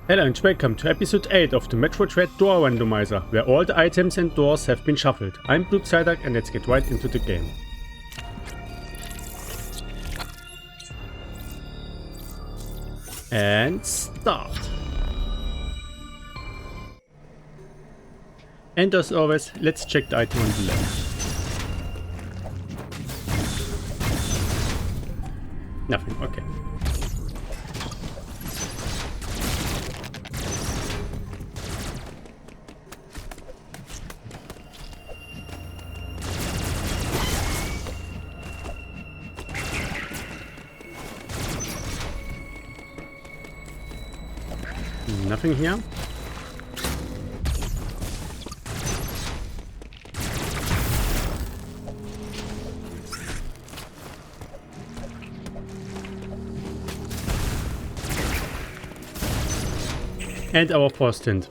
Hello and welcome to episode 8 of the Metroid Dread Door Randomizer, where all the items and doors have been shuffled. I'm Blue Psyduck and let's get right into the game. And start. And as always, let's check the item on the left. Nothing, okay. Nothing here. And our first hint.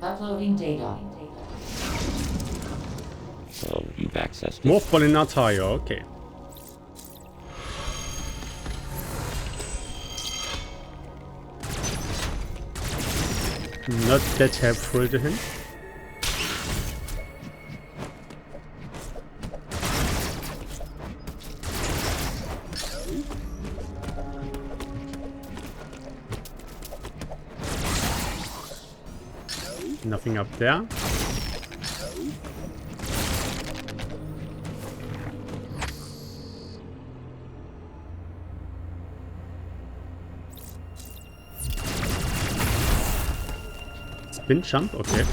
Uploading data. So you've accessed it. More fallen Artaria, okay. Not that helpful to him. Nothing up there. Spin jump, okay.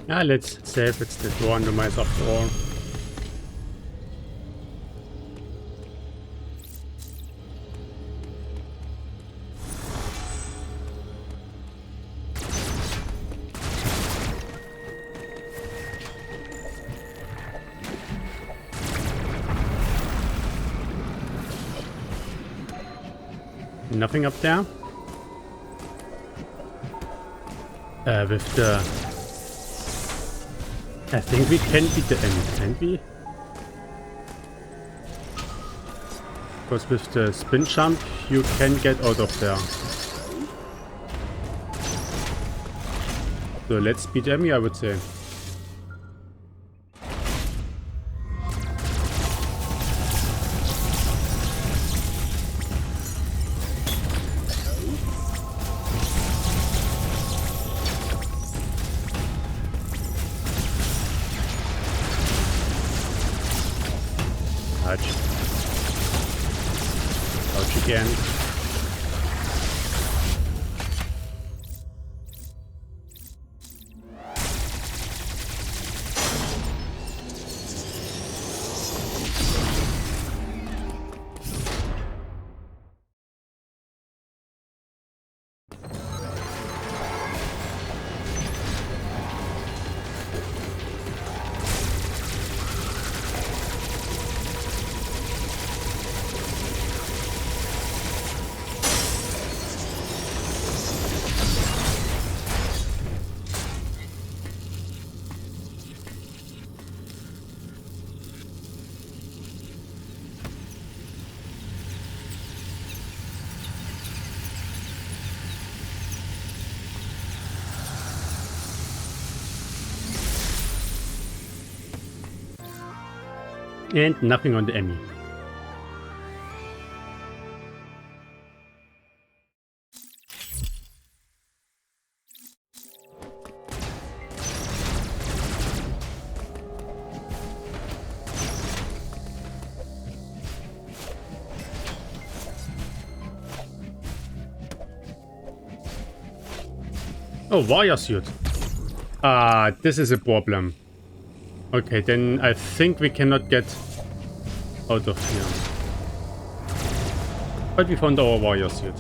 Yeah, let's save, it's the Door Randomizer after all. Nothing up there. With the... I think we can beat the enemy, can't we? Because with the spin jump, you can get out of there. So let's beat E.M.M.I, I would say. Ouch. Ouch again. And nothing on the E.M.M.I. Oh, warrior suit. Ah, this is a problem. Okay, then I think we cannot get out of here. But we found our warrior suit.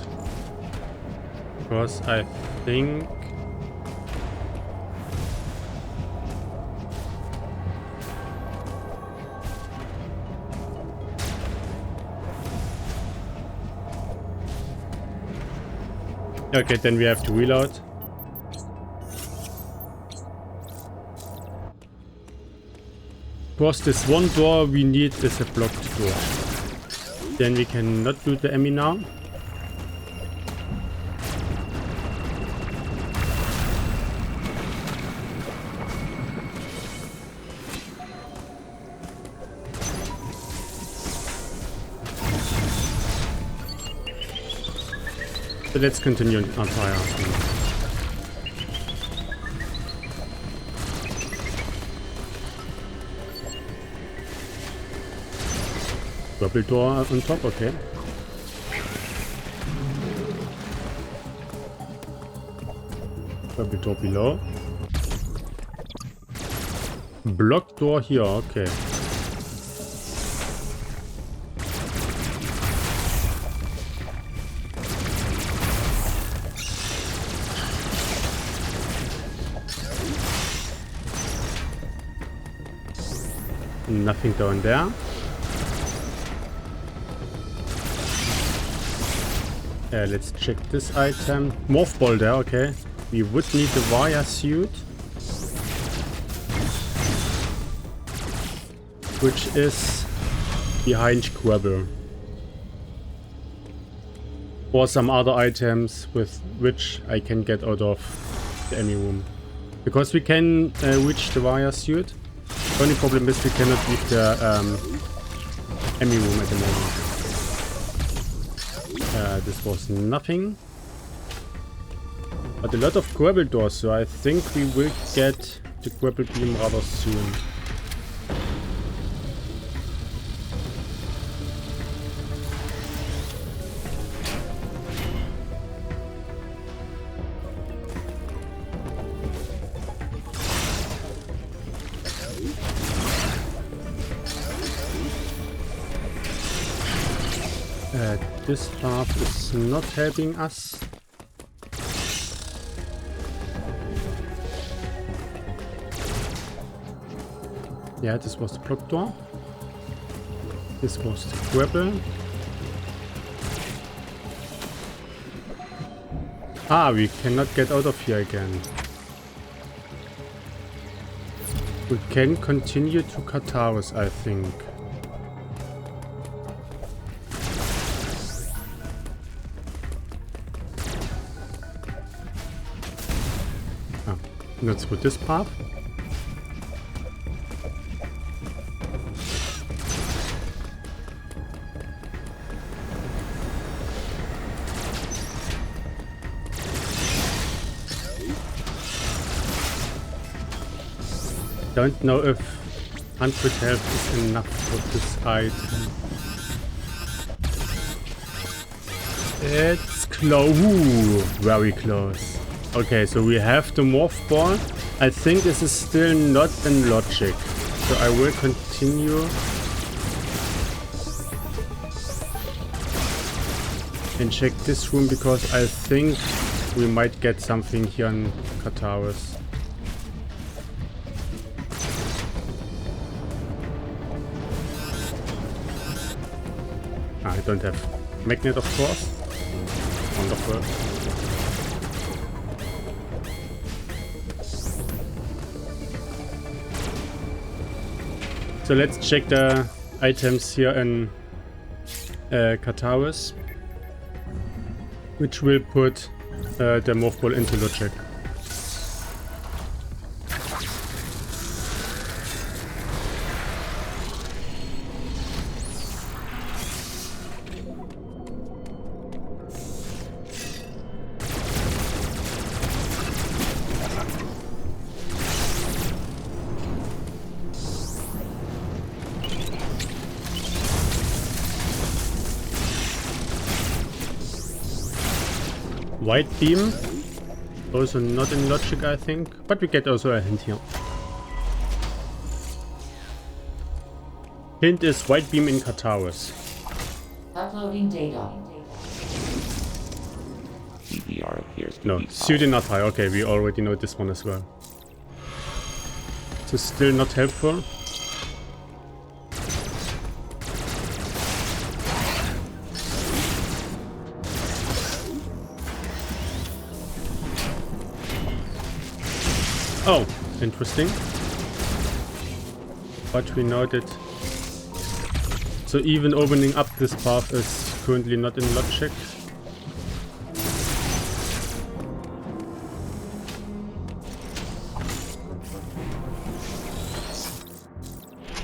Because I think... Okay, then we have to reload. Because this one door we need is a blocked door. Then we cannot do the E.M.M.I now. So let's continue on Artaria. Purple door on top, okay. Purple door below. Blocked door here, okay. Nothing down there. Let's check this item. Morph ball there, okay. We would need the wire suit. Which is behind Quibble. Or some other items with which I can get out of the E.M.M.I room. Because we can reach the wire suit. The only problem is we cannot leave the E.M.M.I room at the moment. This was nothing. But a lot of Quibble doors, so I think we will get the Quibble beam rather soon. This path is not helping us. Yeah, this was the block door. This was the Quibble. Ah, we cannot get out of here again. We can continue to Detours, I think. Let's go this path. Don't know if 100 health is enough for this item. It's close. Ooh, very close. Okay, so we have the morph ball. I think this is still not in logic. So I will continue. And check this room because I think we might get something here on Detours. I don't have magnet, of course. Wonderful. So let's check the items here in Detours, which will put the morph ball into logic. White beam. Also not in logic, I think, but we get also a hint here. Hint is white beam in Detours. Uploading data. CBR appears to No, be suit in Artaria. Okay, we already know this one as well. So still not helpful. Oh, interesting. But we know that. So even opening up this path is currently not in logic.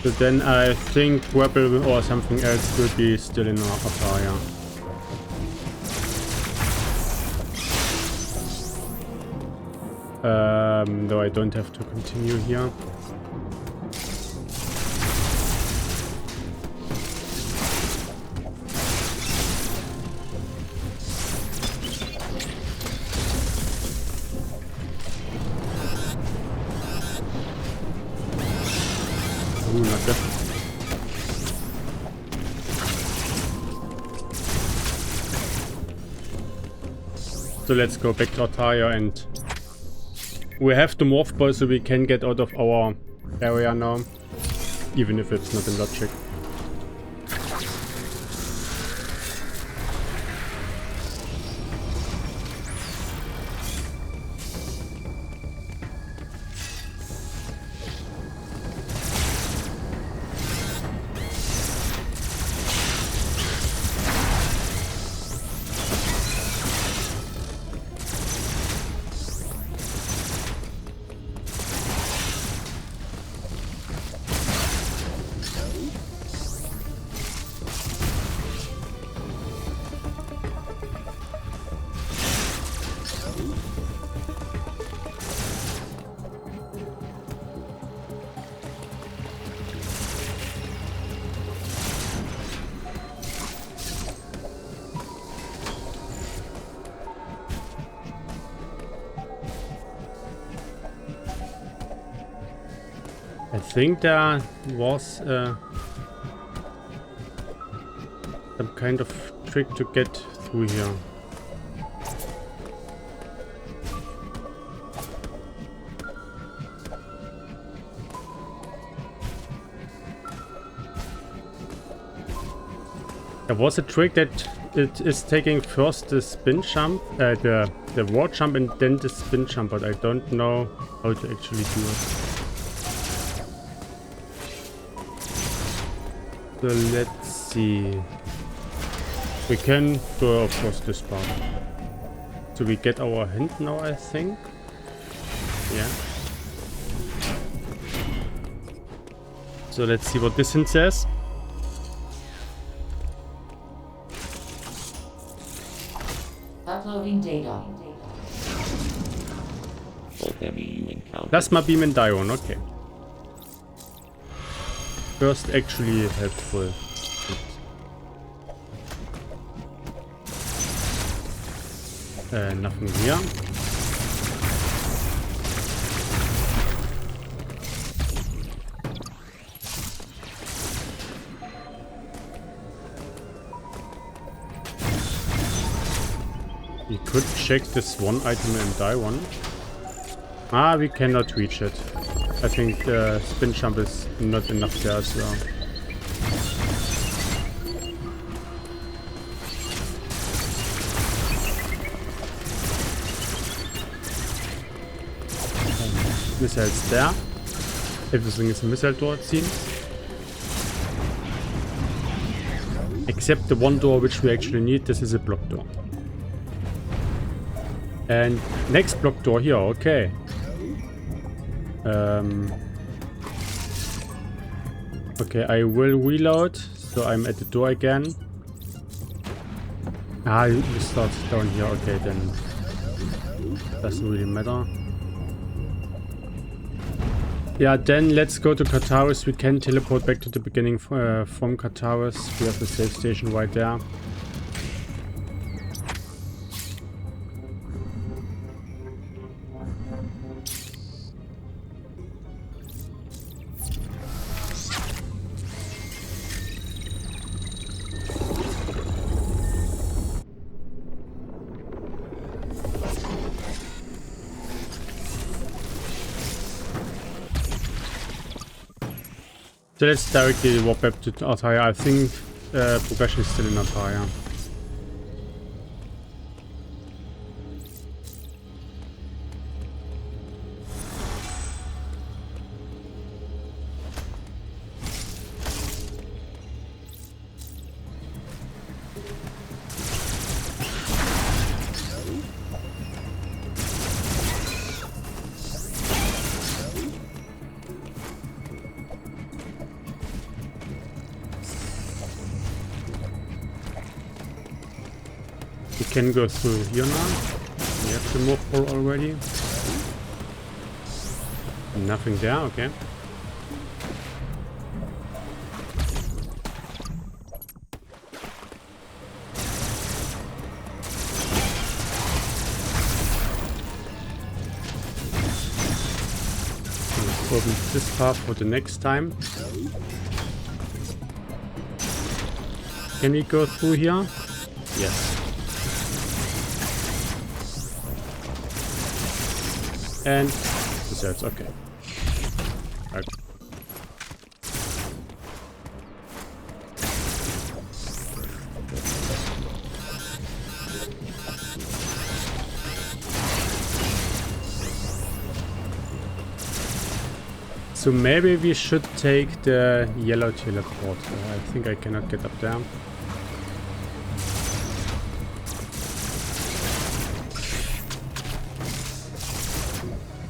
So then I think Rebel or something else will be still in Artaria. Though I don't have to continue here. Ooh, not that. So let's go back to Artaria, and we have the morph ball so we can get out of our area now, even if it's not in logic. I think there was some kind of trick to get through here. There was a trick that it is taking first the spin jump, the wall jump, and then the spin jump, but I don't know how to actually do it. So let's see. We can go, of course, this part. So we get our hint now, I think. Yeah. So let's see what this hint says. Uploading data. both ME encountered. Plasma beam and Dion, okay. First actually helpful. Nothing here. We could check this one item and die one. Ah, we cannot reach it. I think the spin jump is not enough there as well. Missiles there. Everything is a missile door, it seems. Except the one door which we actually need. This is a block door. And next block door here, okay. Okay, I will reload, so I'm at the door again. Ah, you start down here, okay, then doesn't really matter. Yeah, then let's go to Detours. We can teleport back to the beginning from Detours. We have the save station right there. So let's directly walk back to Artaria. I think progression is still in Artaria. We can go through here now. We have the morph ball already. Nothing there, okay. Let's open this path for the next time. Can we go through here? Yes. And desserts, okay. Right. So maybe we should take the yellow teleport. I think I cannot get up there.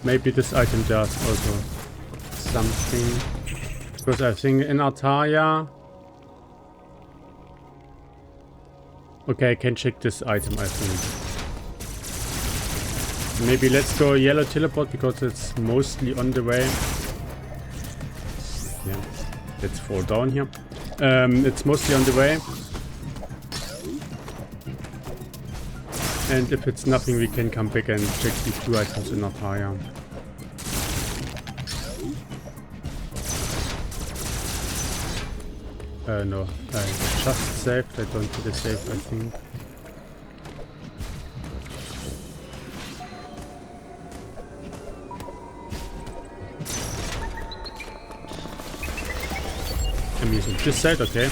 Maybe this item does also something. Because I think in Artaria... Okay, I can check this item, I think. Maybe let's go yellow teleport because it's mostly on the way. Yeah, let's fall down here. It's mostly on the way. And if it's nothing, we can come back and check the two items in Artaria. No, I just saved. I don't need a save, I think. I'm using this side, okay.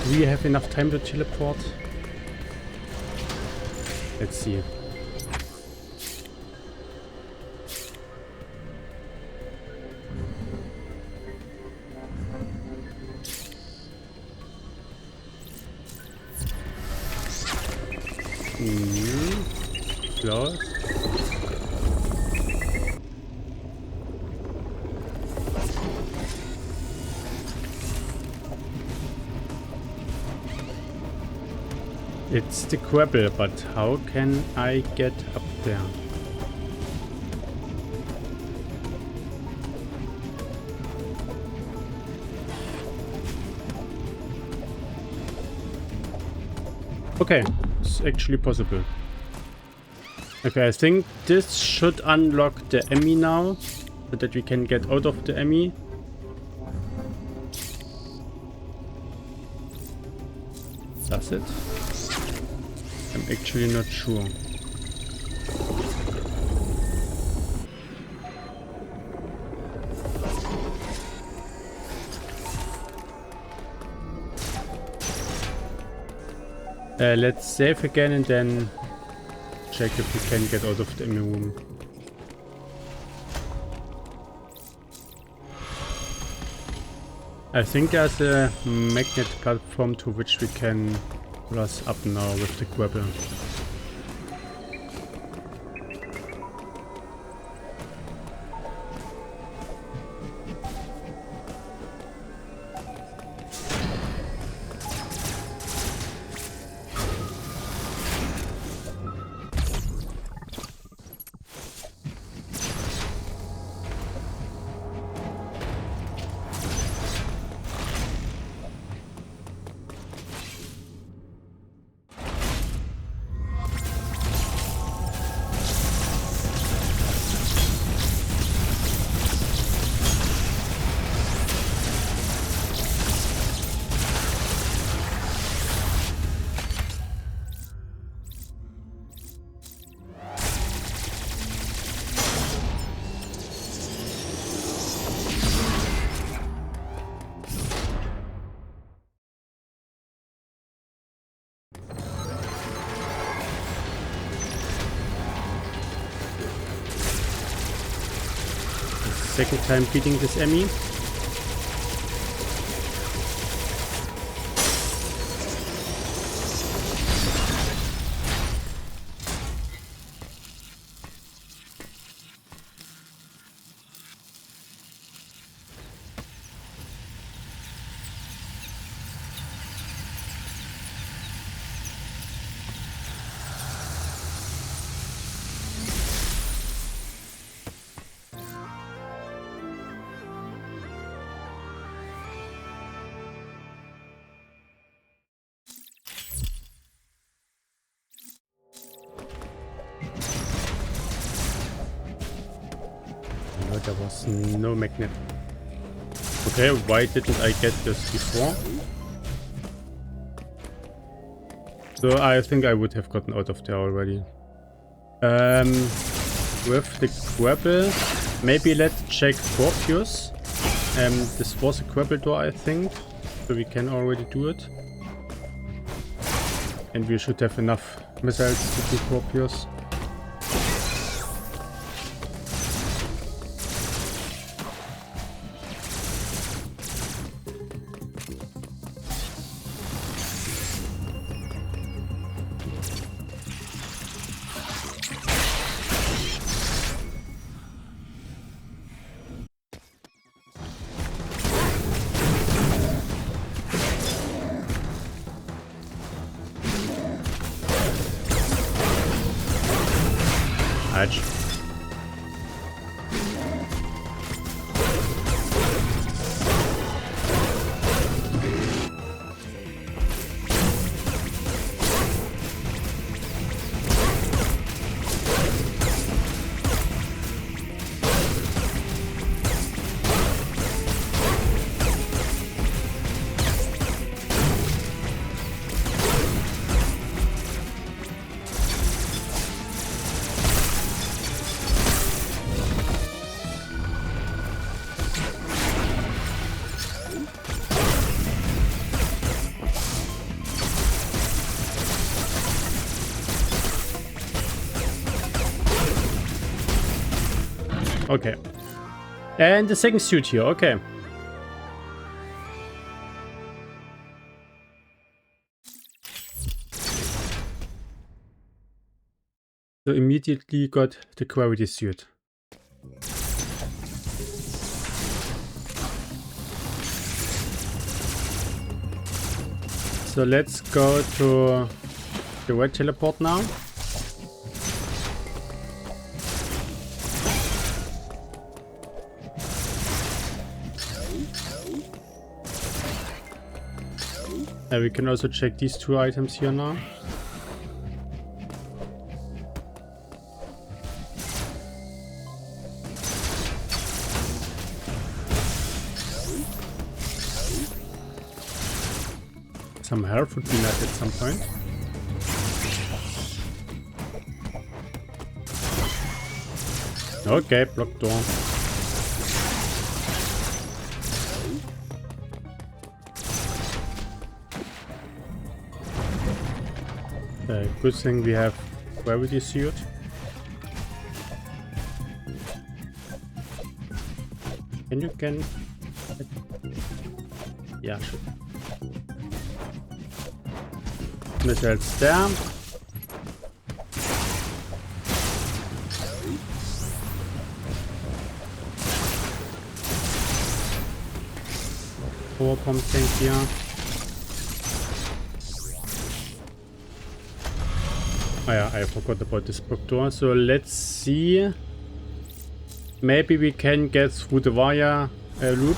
Do we have enough time to teleport? Let's see. Close. It's the Quibble, but how can I get up there? Okay, it's actually possible. Okay, I think this should unlock the E.M.M.I now, so that we can get out of the E.M.M.I. Does it? I'm actually not sure. Let's save again and then check if we can get out of the E.M.M.I room. I think there's a magnet platform to which we can pull us up now with the grapple. second time beating this E.M.M.I. No, there was no magnet. Okay, why didn't I get this before? So I think I would have gotten out of there already. With the grapple, maybe let's check Scorpius. This was a grapple door, I think, so we can already do it. And we should have enough missiles to do Scorpius. Ouch. Okay. And the second suit here, okay. So immediately got the gravity suit. So let's go to the red teleport now. We can also check these two items here now. Some health would be nice at some point. Okay, blocked door. Good thing we have gravity suit. Can yeah, sure. Missiles there. Power pump tank here. Oh yeah, I forgot about this block door. So let's see. Maybe we can get through the wire loop.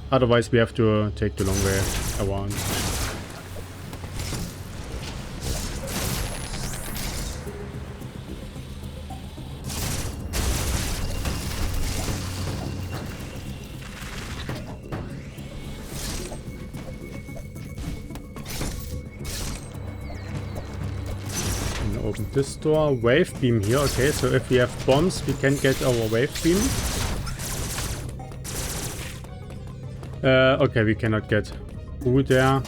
Otherwise we have to take the long way around. Open this door. Wave beam here. Okay, so if we have bombs, we can get our wave beam. Okay, we cannot get through there.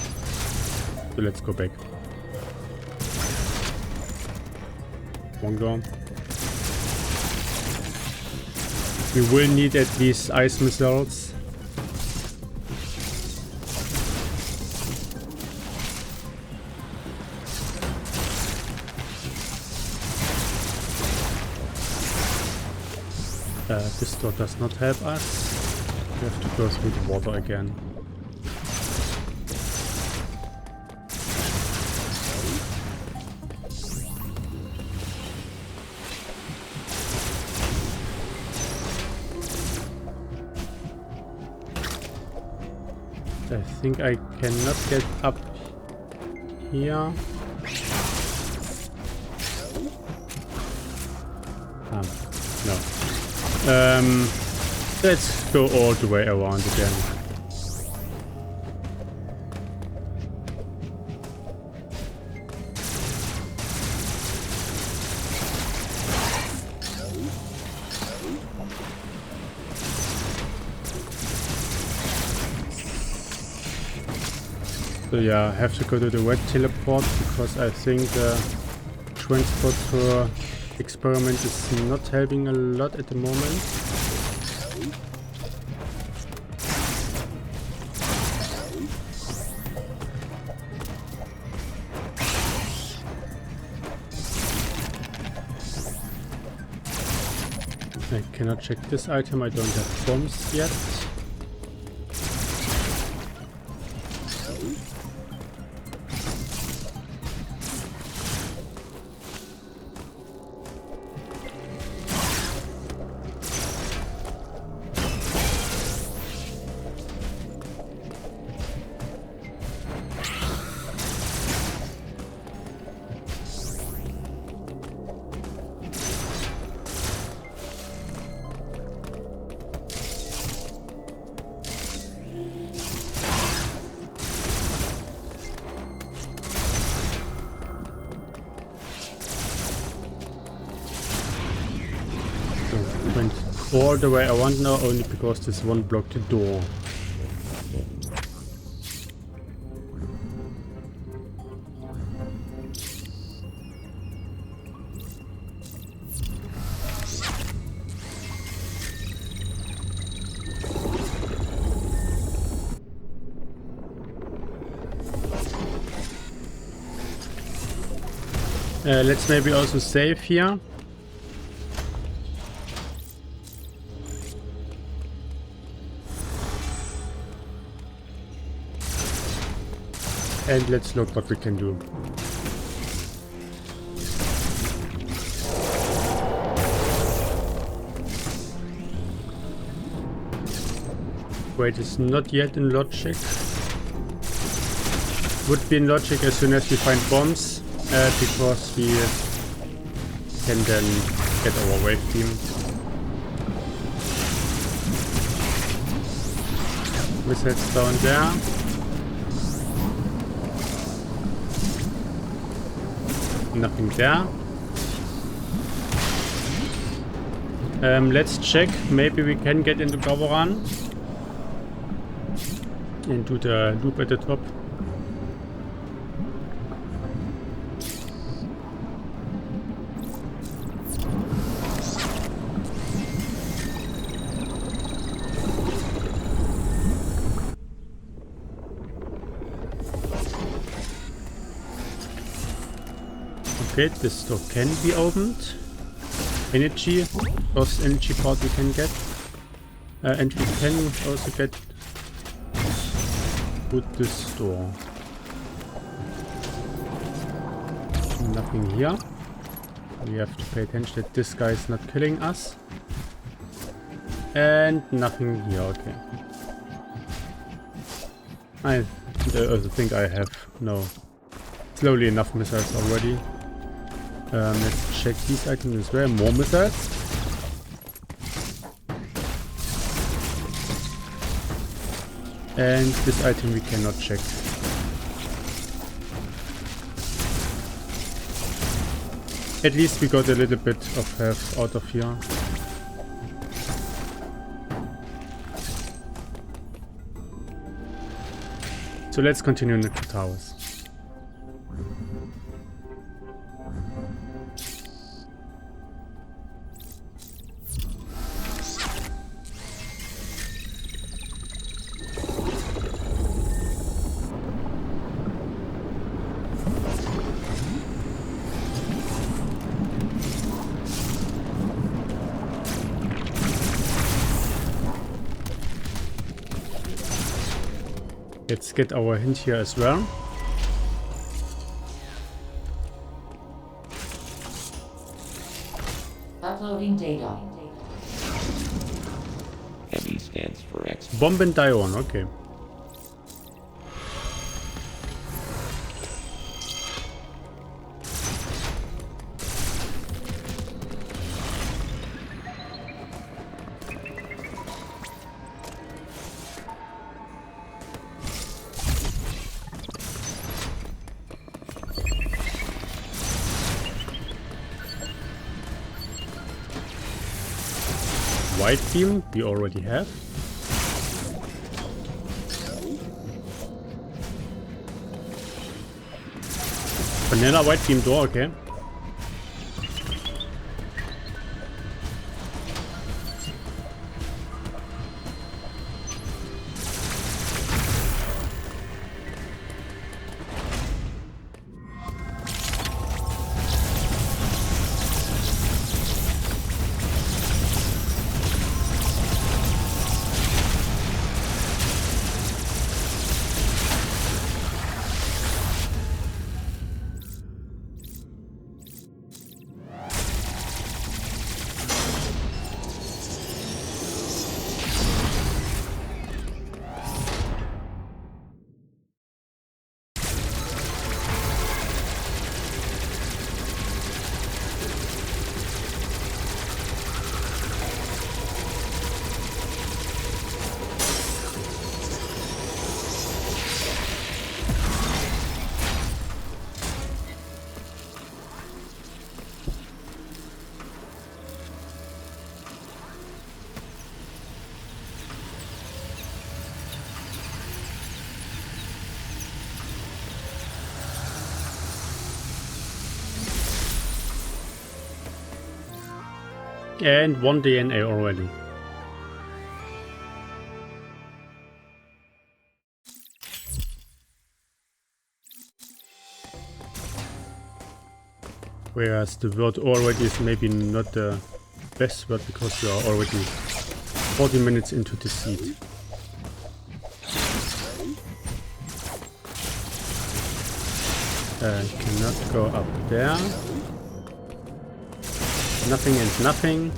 So let's go back. Wrong door. We will need at least ice missiles. This door does not help us. We have to go through the water again. I think I cannot get up here. No. Let's go all the way around again. So yeah, I have to go to the red teleport because I think the transport to experiment is not helping a lot at the moment. I cannot check this item, I don't have bombs yet. Went all the way around now only because this one blocked the door. Let's maybe also save here. And let's look what we can do. Wait, it's not yet in logic. Would be in logic as soon as we find bombs, because we can then get our wave team. Missiles down there. Nothing there. Let's check. Maybe we can get into cover run. Into the loop at the top. Okay, this door can be opened. Energy, first energy part we can get. And we can also get through this door. Nothing here. We have to pay attention that this guy is not killing us. And nothing here, okay. I also think I have slowly enough missiles already. Let's check these items as well. More missiles. And this item we cannot check. At least we got a little bit of health out of here. So let's continue in the towers. Let's get our hint here as well. Uploading data. M.I stands for X. Bomb and Dion, okay. White beam, we already have. Vanilla white beam door, okay. And 1 DNA already. Whereas the word already is maybe not the best word because we are already 40 minutes into the seed. Cannot go up there. Nothing and nothing.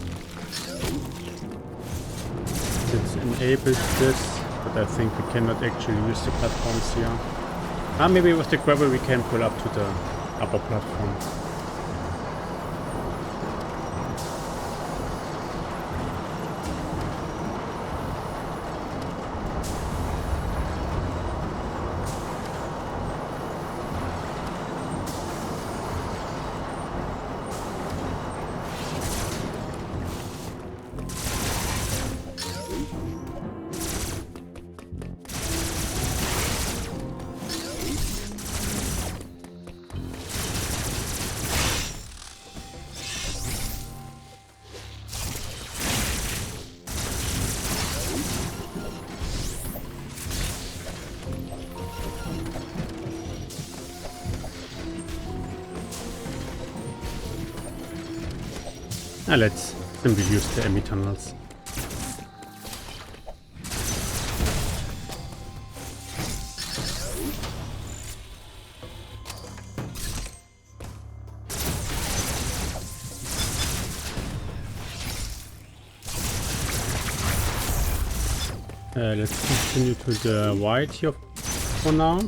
It enables this, but I think we cannot actually use the platforms here. Ah, maybe with the gravel we can pull up to the upper platform. Now let's simply use the E.M.M.I tunnels. Let's continue to the white here for now.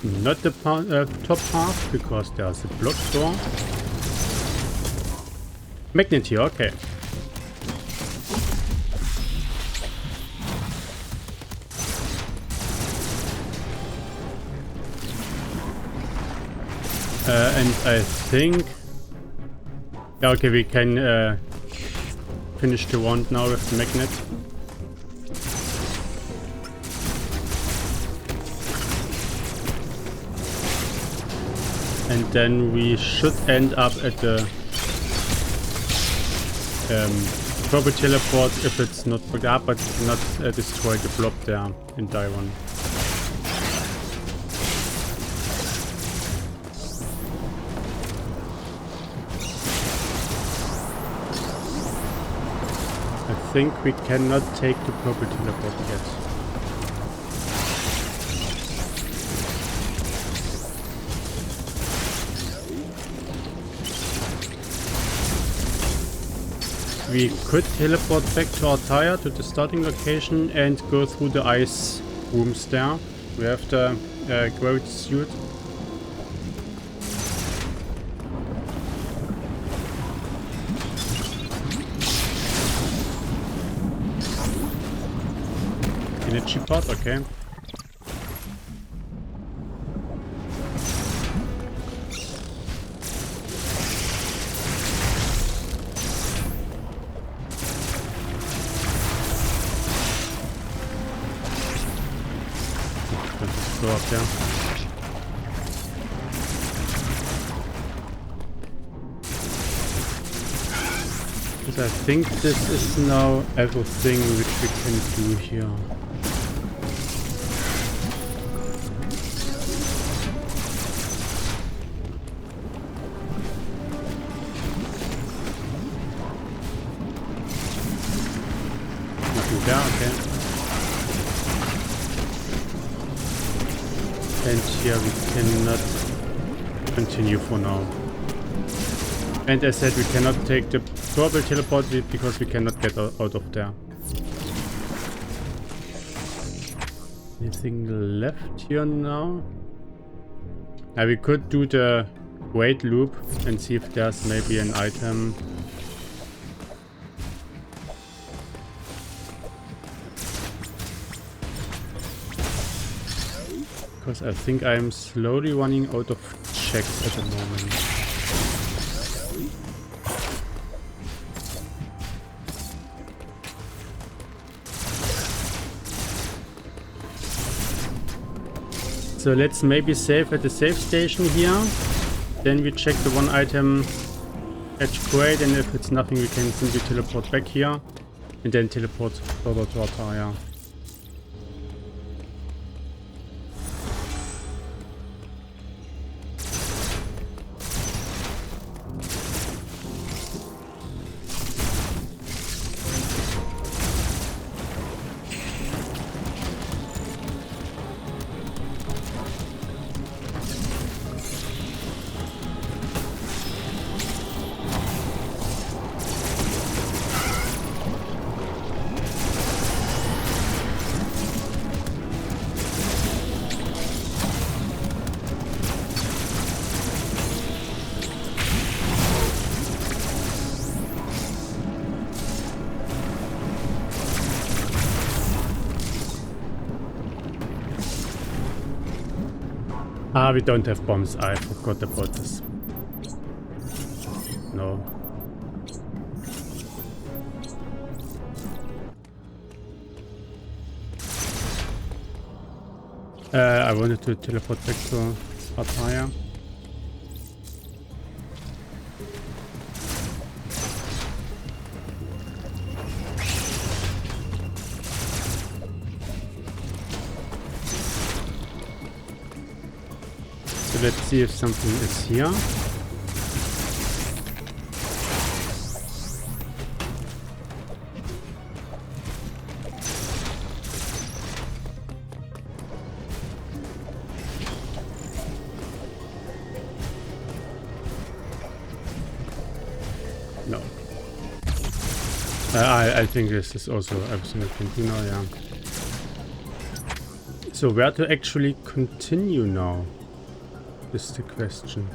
Not the top half, because there's a blocked door. Magnet here, okay. And I think... Yeah, okay, we can finish the round now with the magnet. And then we should end up at the purple teleport if it's not bugged up, but not destroy the blob there in die one. I think we cannot take the purple teleport yet. We could teleport back to Artaria, to the starting location, and go through the ice rooms there. We have the gravity suit. Energy pot, okay. Go up there. But I think this is now everything which we can do here. Nothing there, okay. And here we cannot continue for now. And as said, we cannot take the purple teleport because we cannot get out of there. Anything left here now? We could do the wait loop and see if there's maybe an item. Because I think I'm slowly running out of checks at the moment. So let's maybe save at the save station here. Then we check the one item edge grade, and if it's nothing we can simply teleport back here. And then teleport further to Artaria. Ah, we don't have bombs. I forgot about this. No. I wanted to teleport back to Artaria. Let's see if something is here. No. I think this is also everything we can do now, yeah. So where to actually continue now? Is the question.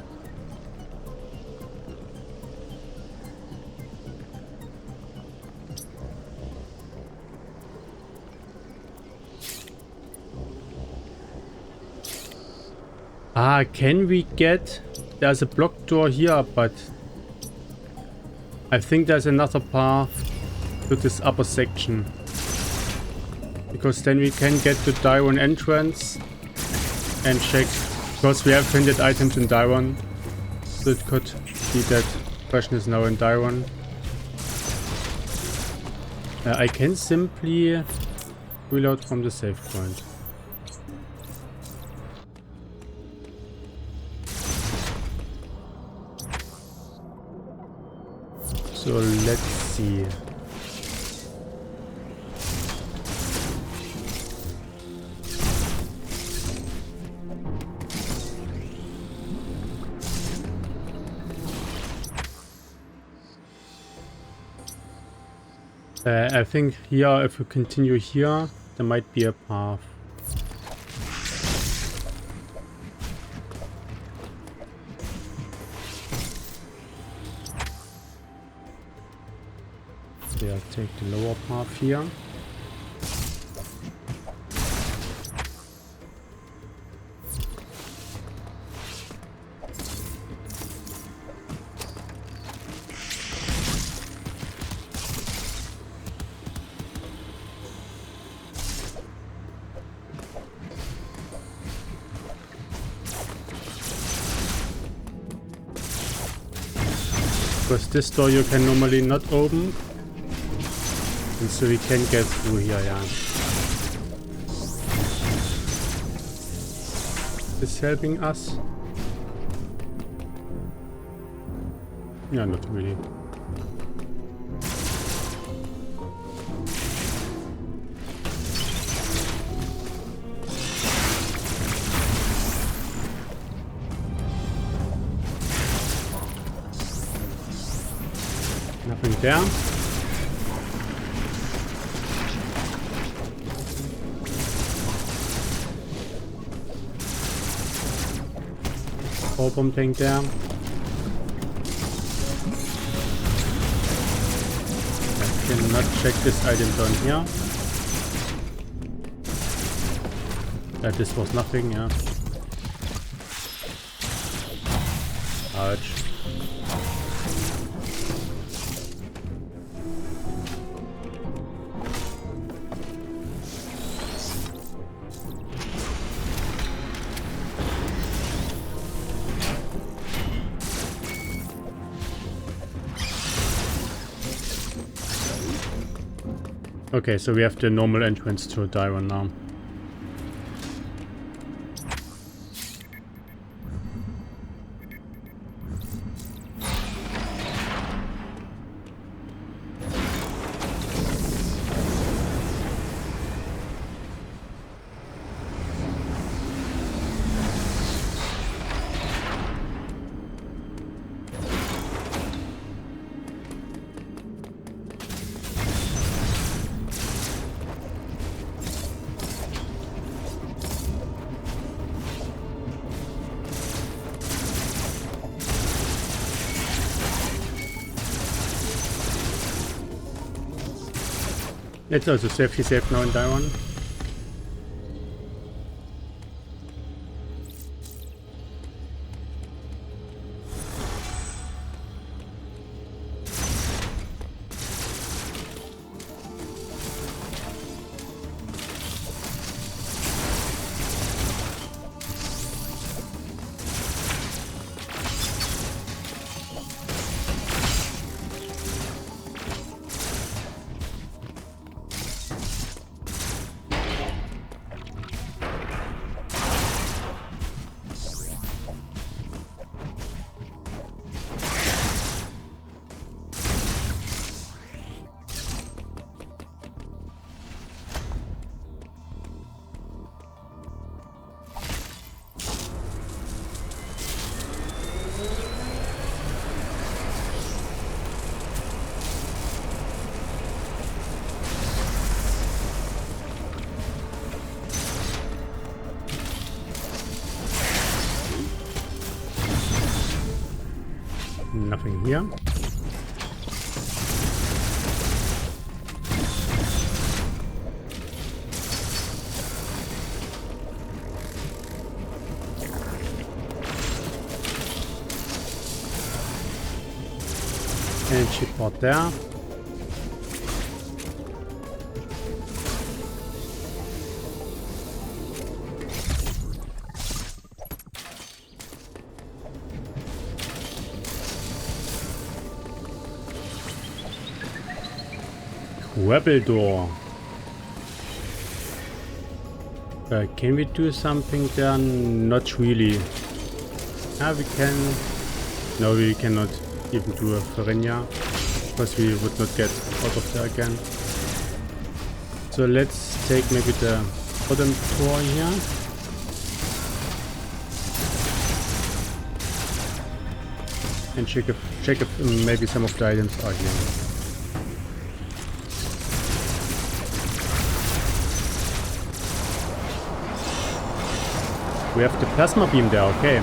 Ah, can we get... There's a blocked door here, but... I think there's another path to this upper section. Because then we can get to Diron entrance and check. Because we have printed items in Diron. So it could be that question is now in Diron. I can simply reload from the save point. So let's see. I think here, if we continue here, there might be a path. Yeah, take the lower path here. Because this door you can normally not open. And so we can get through here, yeah. Is helping us? Yeah, not really. Nothing there. Bomb tank there. I cannot check this item down here. This was nothing, yeah. Ouch. Okay, so we have the normal entrance to Diron now. It's also safety safe now in Diron. Nothing here. Energy port there. Rebel door. Can we do something there? Not really. Ah, we can. No, we cannot even do a Ferenia, because we would not get out of there again. So let's take maybe the bottom door here. And check if maybe some of the items are here. We have the plasma beam there, okay.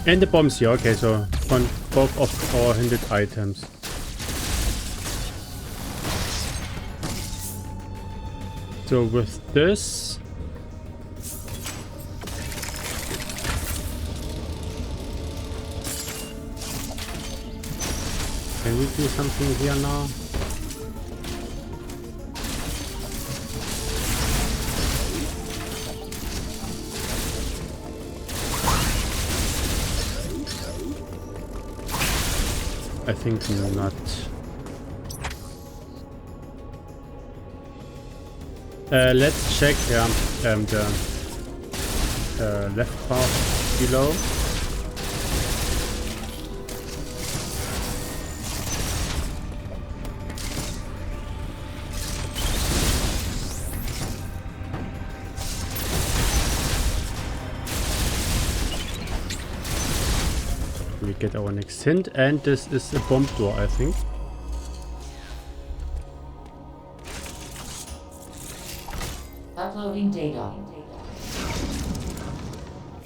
And the bombs here, okay, so on both of our hinted items. So with this, can we do something here now? I think not. Let's check the left part below. We get our next hint, and this is a bomb door, I think. Uploading data.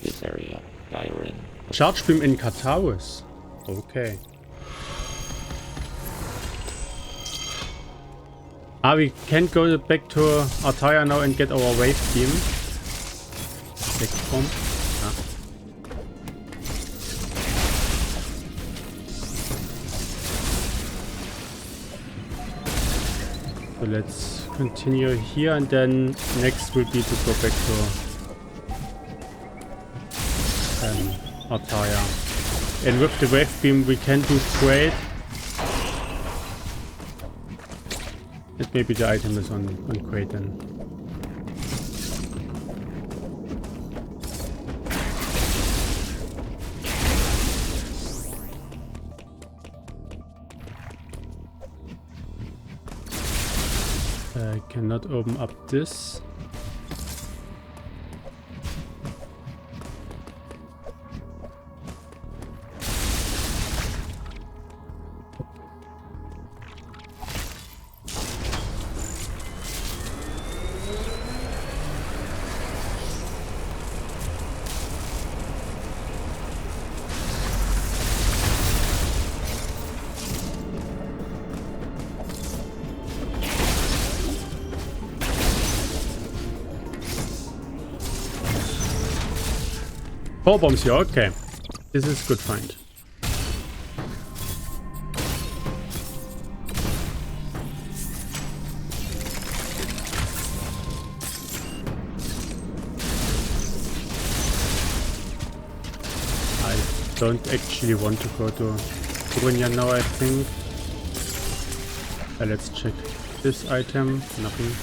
This area, Byron. Charge beam in Detours. Okay. Ah, we can go back to Artaria now and get our wave beam. Next bomb. Ah. So let's continue here, and then next will be to go back to Artaria. And with the wave beam we can do trade. And maybe the item is on crate then. I cannot open up this. Four bombs here, okay. This is good find. I don't actually want to go to Randovania now, I think. Let's check this item. Nothing.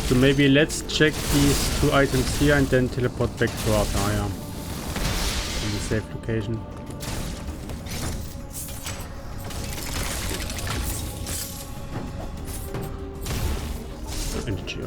So maybe let's check these two items here and then teleport back to Artaria in the safe location. And geo.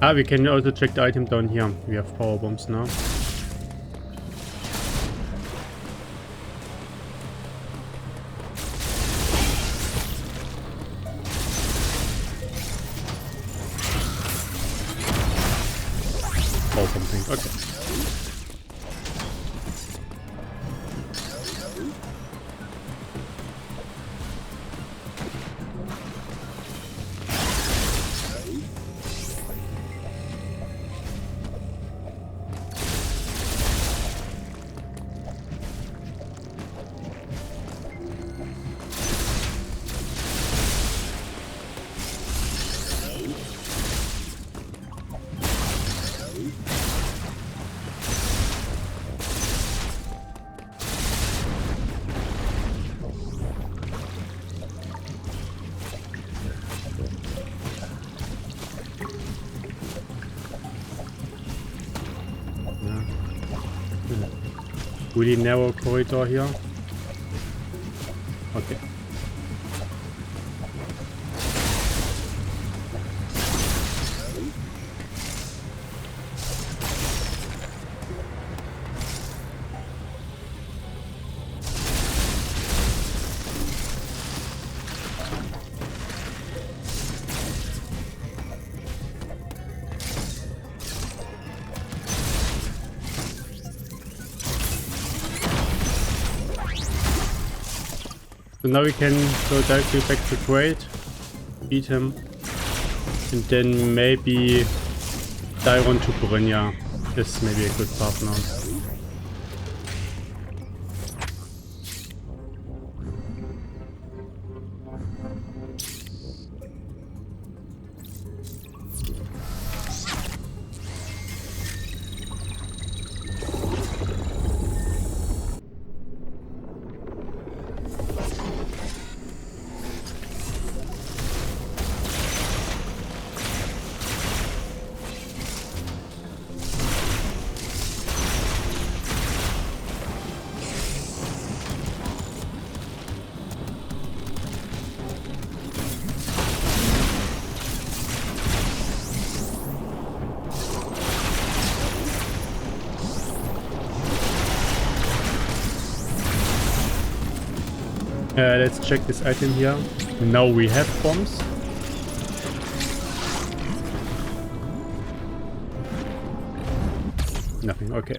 Ah, we can also check the item down here. We have power bombs now. Power bomb thing, okay. Really narrow corridor here. Okay. So now we can go directly back to Dread, beat him, and then maybe dive on to Brynja. Is maybe a good partner. Let's check this item here. Now we have bombs. Nothing, okay.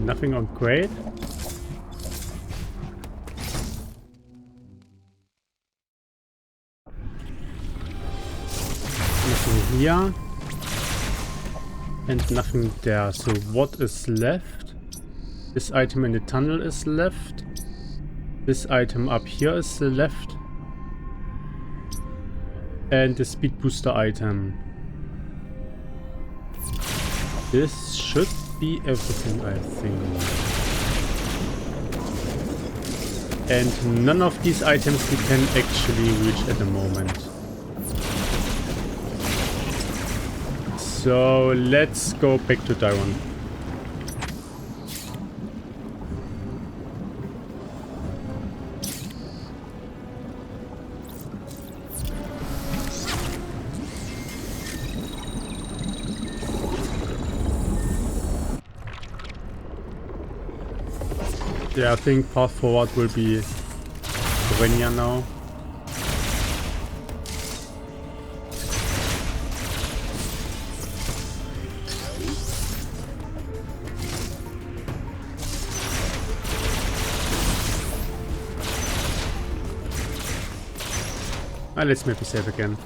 Nothing on grade. Nothing here. And nothing there. So what is left? This item in the tunnel is left. This item up here is left. And the speed booster item. This should be everything, I think. And none of these items we can actually reach at the moment. So let's go back to Taiwan. Yeah, I think path forward will be Randovania now. Let's maybe save again.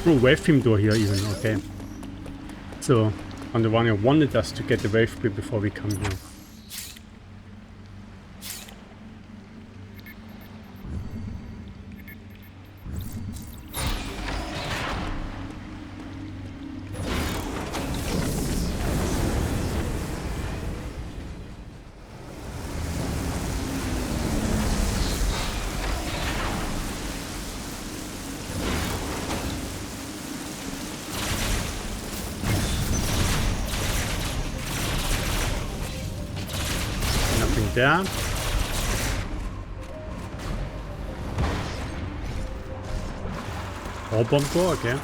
Oh, wave beam door here even, okay. So, Randovania wanted us to get the wave beam before we come here. There. Oh, bomb door, okay.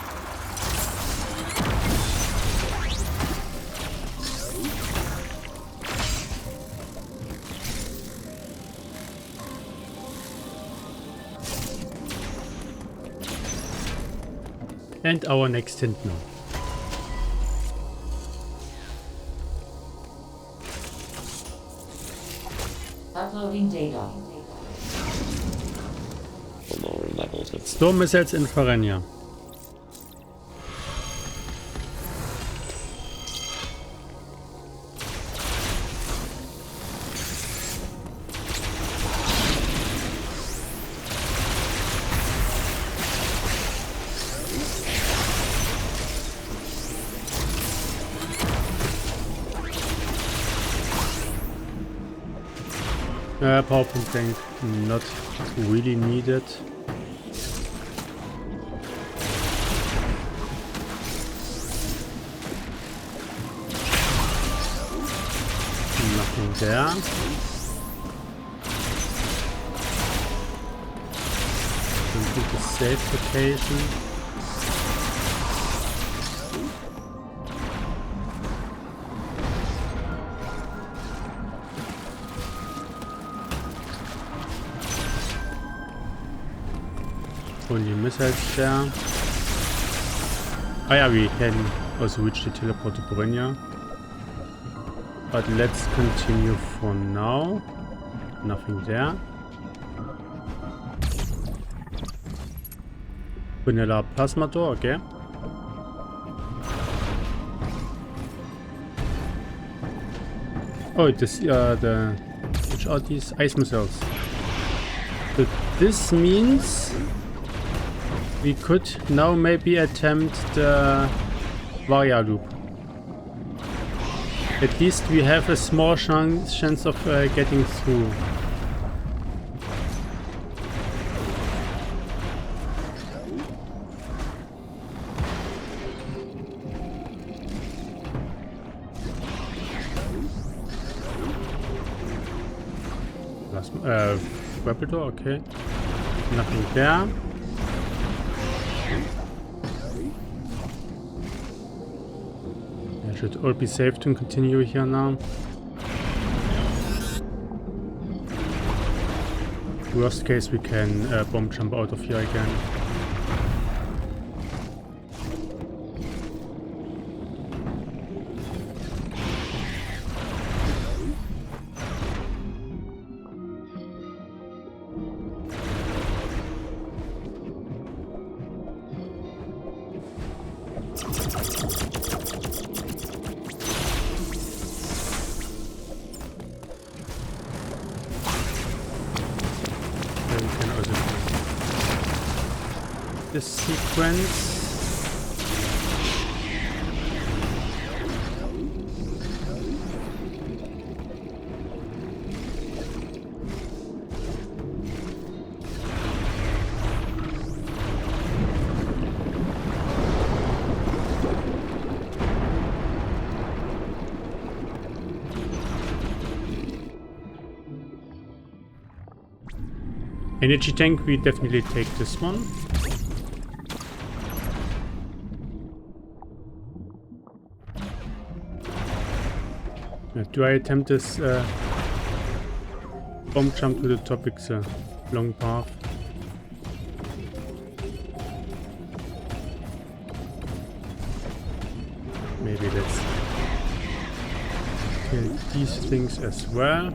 And our next hint now. Uploading data. The lower levels of Storm missiles in Artaria. Power pump tank not really needed. Nothing there. Don't think a safe location. Only missiles there. Ah yeah, we can also reach the teleport to Randovania. But let's continue for now. Nothing there. Vanilla plasma door, okay. Oh, this which are these ice missiles? So this means we could now maybe attempt the Varia loop. At least we have a small chance of getting through. Weapon door, okay. Nothing there. Should all be safe to continue here now. Worst case, we can bomb jump out of here again. This sequence. Energy tank, we definitely take this one. Do I attempt this bomb jump to the top? It's a long path. Maybe let's kill these things as well.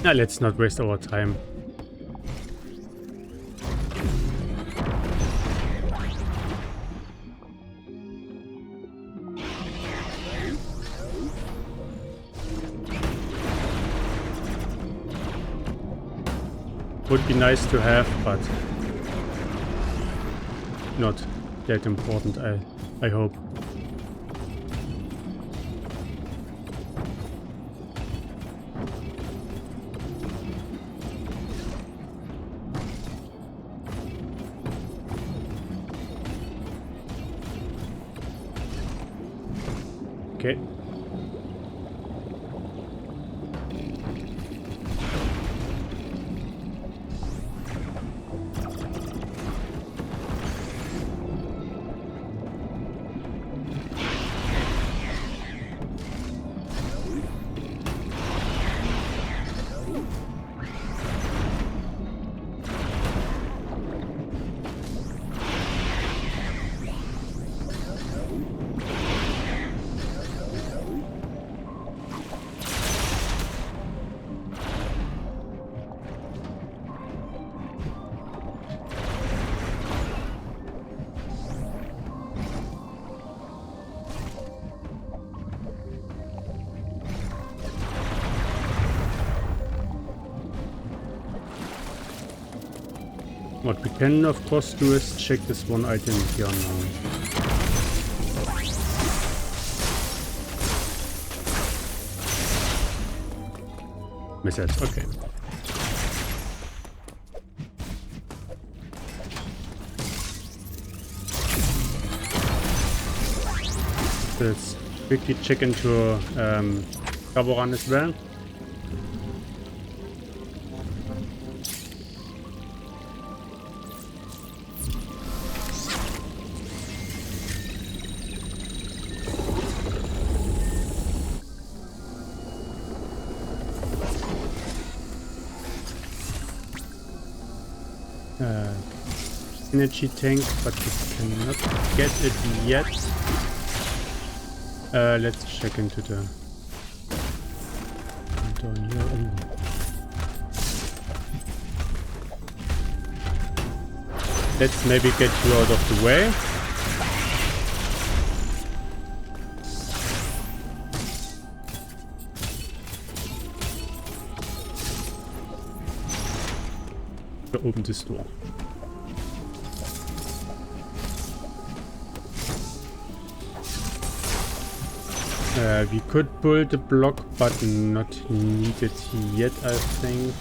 Now let's not waste our time. Would be nice to have, but not that important, I hope. Okay. What we can of course do is check this one item here now. Misses, okay. Let's quickly check into cover run as well. Energy tank, but we cannot get it yet. Let's check into the down here. Let's maybe get you out of the way. Open this door. We could pull the block, but not needed yet, I think.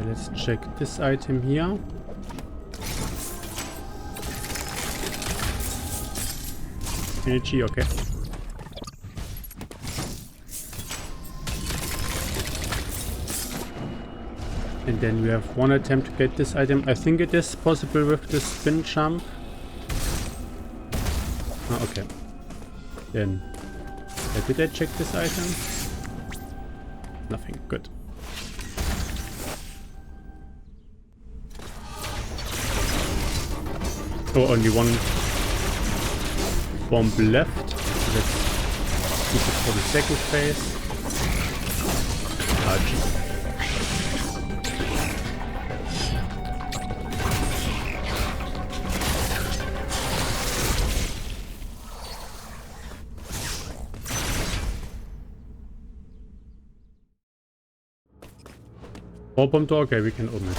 Let's check this item here. Energy, okay. And then we have one attempt to get this item. I think it is possible with the spin jump. Ah, okay. Then, did I check this item? Nothing. Good. Oh, only one bomb left. Let's keep it for the second phase. Ah, geez. Bomb door, okay, we can open it.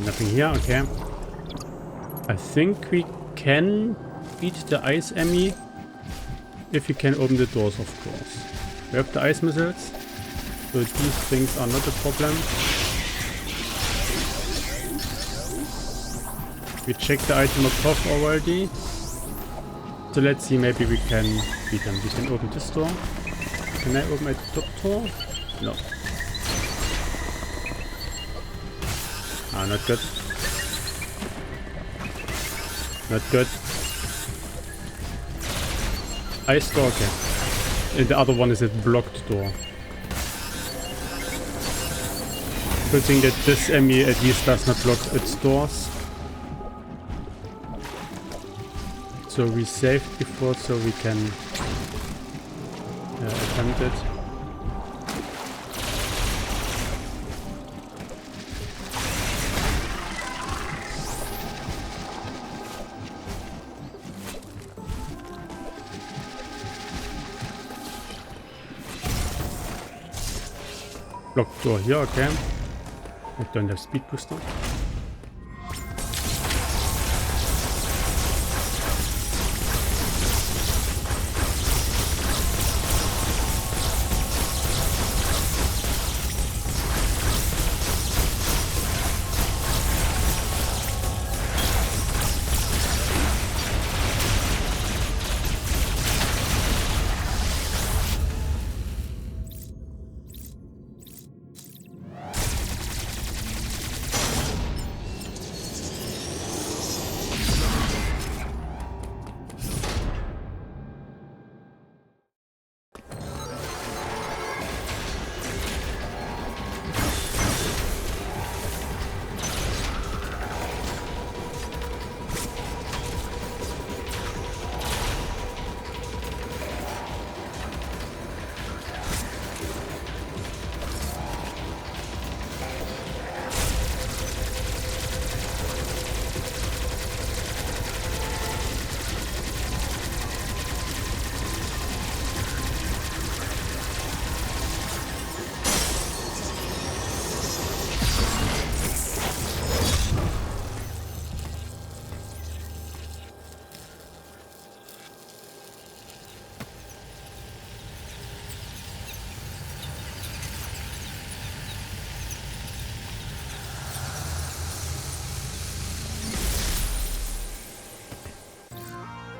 Nothing here, okay. I think we can beat the ice E.M.M.I if we can open the doors, of course. We have the ice missiles, so these things are not a problem. We checked the item above already. So let's see, maybe we can beat them. We can open this door. Can I open a top door? No. Ah, not good. Not good. Ice door, okay. And the other one is a blocked door. Good thing that this E.M.M.I at least does not block its doors. So we saved before, so we can attempt it. Blocked door here, okay. I don't have speed booster.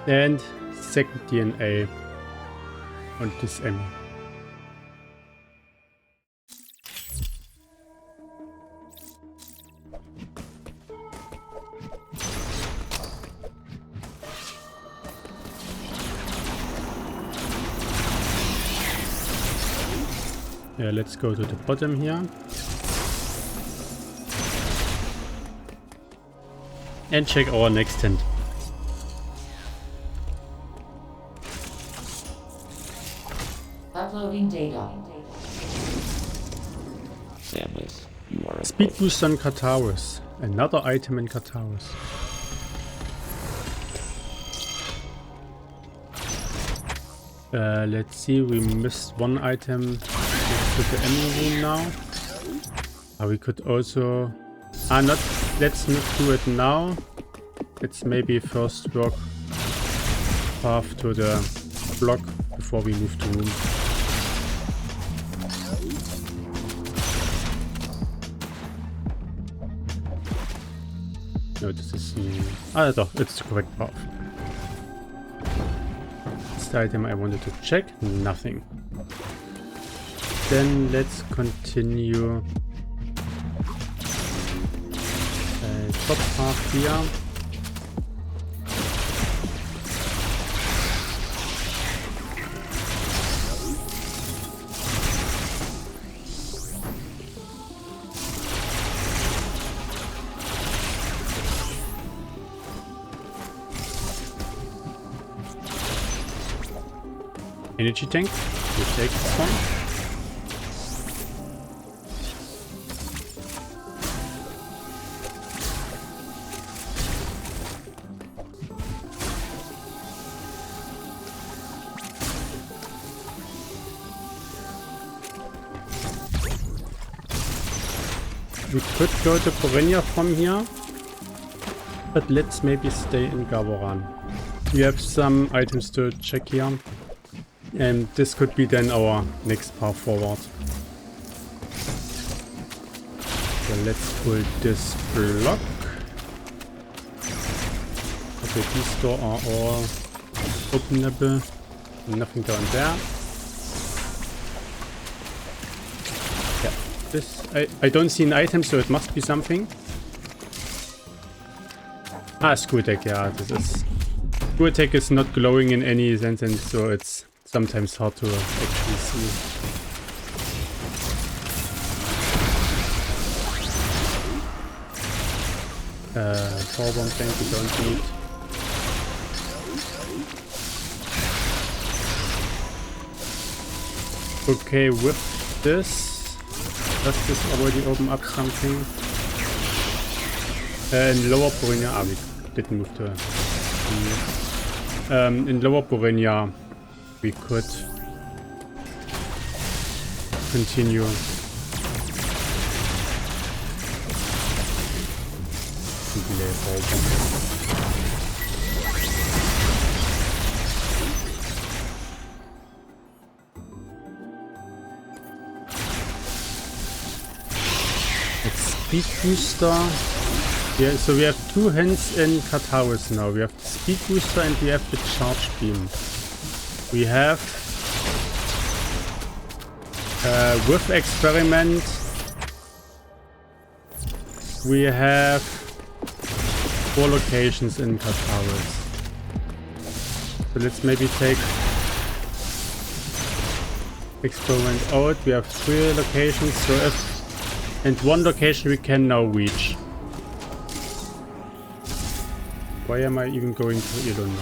And second DNA on this E.M.M.I. Yeah, let's go to the bottom here. And check our next hint. Uploading data. Samus, you are Speed boost on Detours. Another item in Detours. Let's see, we missed one item next to the E.M.M.I room now. We could also... let's not do it now. Let's maybe first work path to the block before we move to room. No, this is... no, it's the correct path. It's the item I wanted to check. Nothing. Then let's continue. Top path here. Energy tank, we take this one. We could go to Corenia from here. But let's maybe stay in Gaboran. We have some items to check here. And this could be then our next path forward. So let's pull this block. Okay, these doors are all openable. Nothing down there. Yeah, this I don't see an item, so it must be something. Ah, screw attack, yeah, this is... Screw attack is not glowing in any sense, and so it's sometimes hard to actually see. Power bomb tank we don't need. Okay, with this, does this already open up something? In Lower Borenia, we didn't move to... in Lower Borenia, we could continue. It's speed booster. Yeah, so we have two hands in Kataris now. We have the speed booster and we have the charge beam. We have with experiment. We have 4 locations in Kataris. So let's maybe take experiment out. We have 3 locations. So if and 1 location we can now reach. Why am I even going to Elon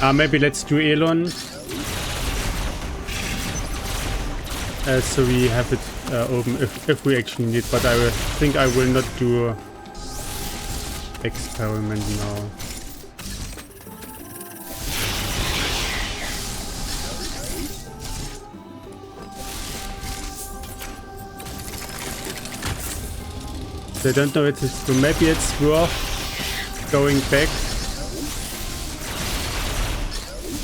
now? Maybe let's do Elon. So we have it open if we actually need, but I think I will not do experiment now. So I don't know, so maybe it's worth going back,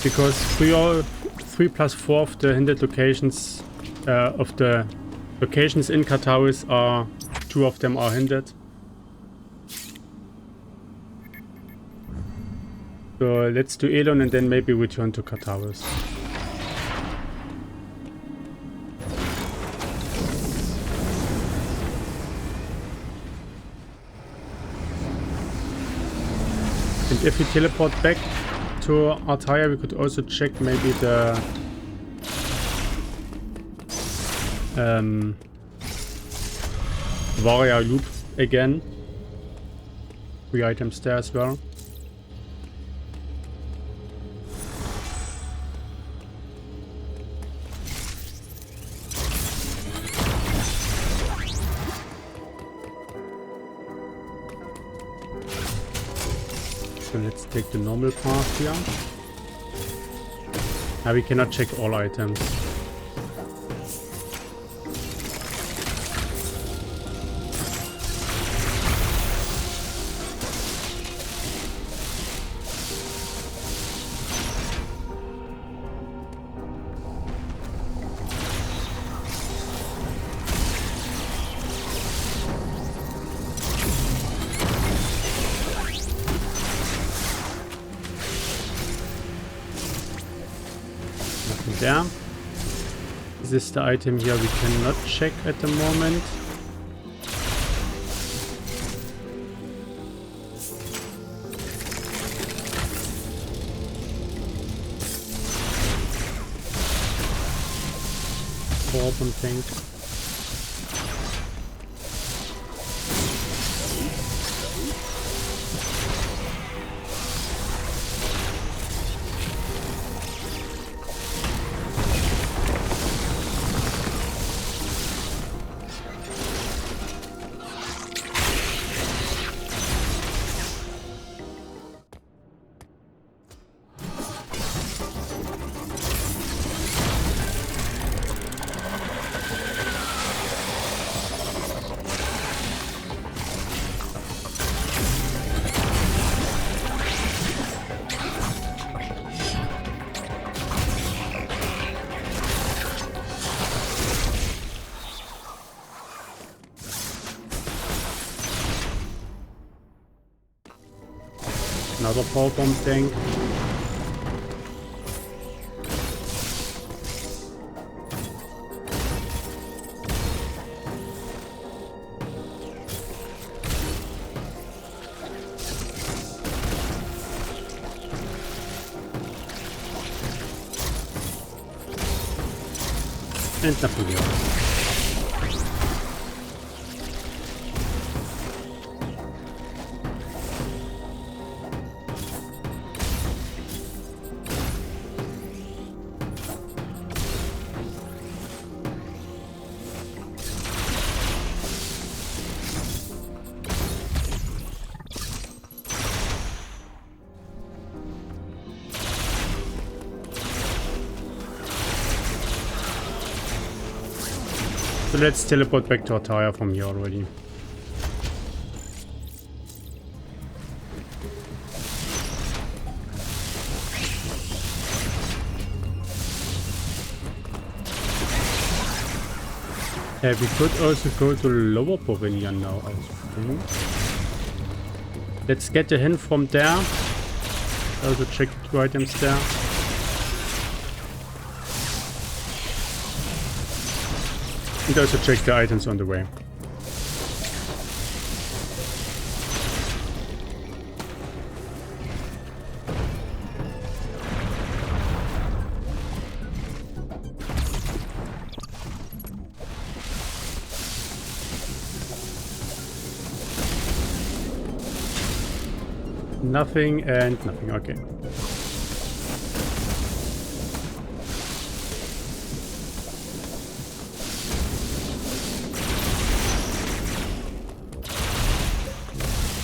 because 3 plus 4 of the hindered locations of the locations in Kataris are 2 of them are hindered. So let's do Elon and then maybe return to Kataris. And if we teleport back to Artaria, we could also check maybe the Varia loop again. 3 items there as well. So let's take the normal path here. Now we cannot check all items. There. This is the item here we cannot check at the moment. Orb and tank. another power bomb tank. And nothing else. So let's teleport back to Artaria from here already. We could also go to Lower Randovania now, I think. Let's get a hint from there. Also check the items there. And also check the items on the way. Nothing and nothing, okay.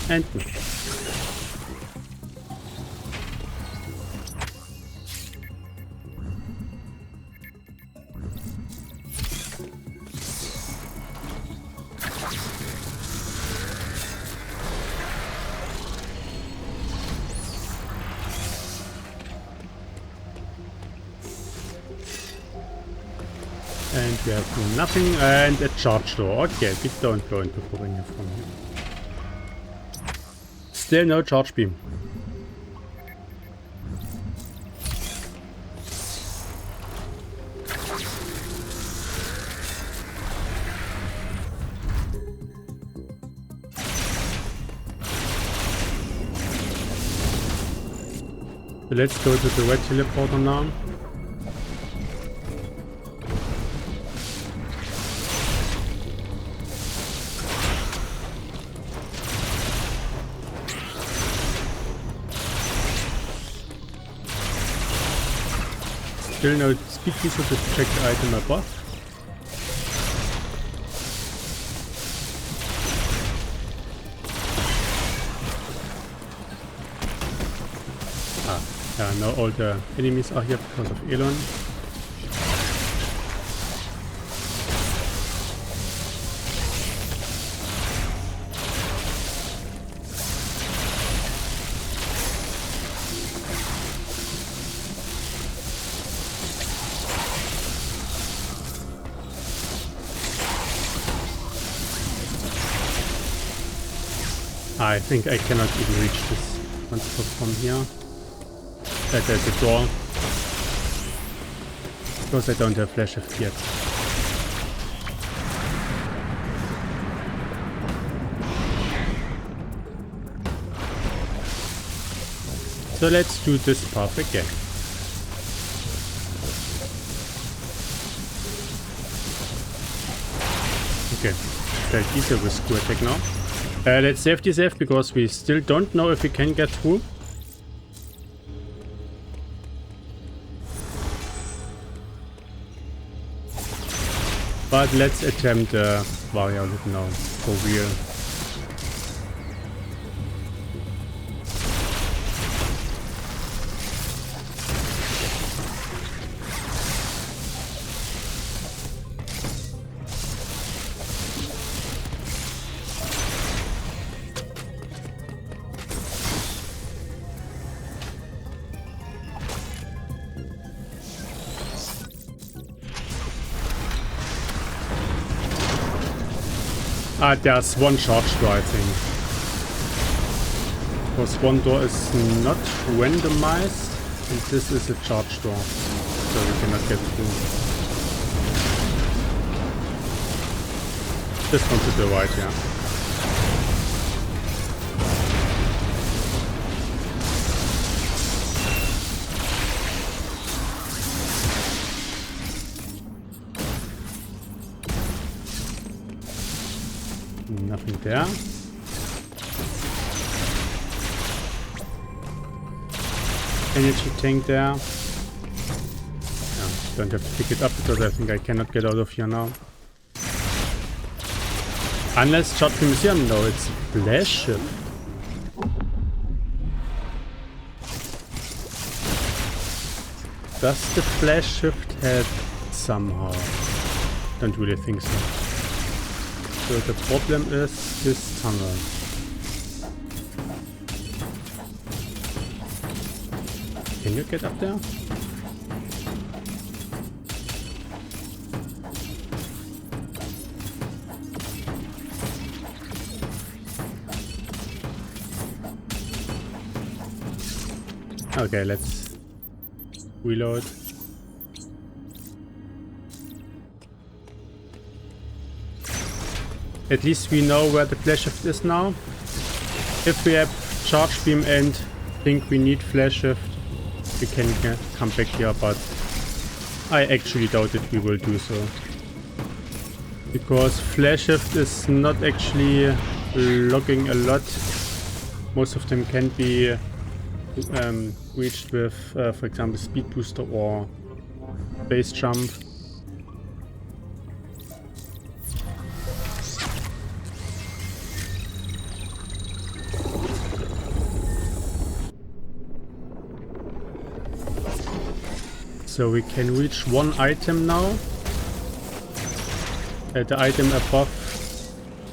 And nothing. And we have nothing and a charge door. Okay, we don't go into Randovania from here. Still no charge beam. So let's go to the red teleporter now. Still no speed key, so just check the item above. Now all the enemies are here because of Elon. I think I cannot even reach this one spot from here. There's a door. Because I don't have flash shift yet. So let's do this path again. Okay, very easy with screw attack now. Let's save this F because we still don't know if we can get through. But let's attempt Varia loop now for real. There's one charge door, I think. Because one door is not randomized, and this is a charge door, so we cannot get through. This one to the right, yeah. Nothing there. Energy tank there. Yeah, don't have to pick it up because I think I cannot get out of here now. Unless Charge Beam is here. No, it's a flash ship. Does the flash shift head somehow? Don't really think so. So the problem is this tunnel. Can you get up there? Okay, let's reload. At least we know where the flash shift is now. If we have charge beam and think we need flash shift, we can come back here, but I actually doubt that we will do so. Because flash shift is not actually logging a lot. Most of them can be reached with, for example, speed booster or base jump. So we can reach one item now. The item above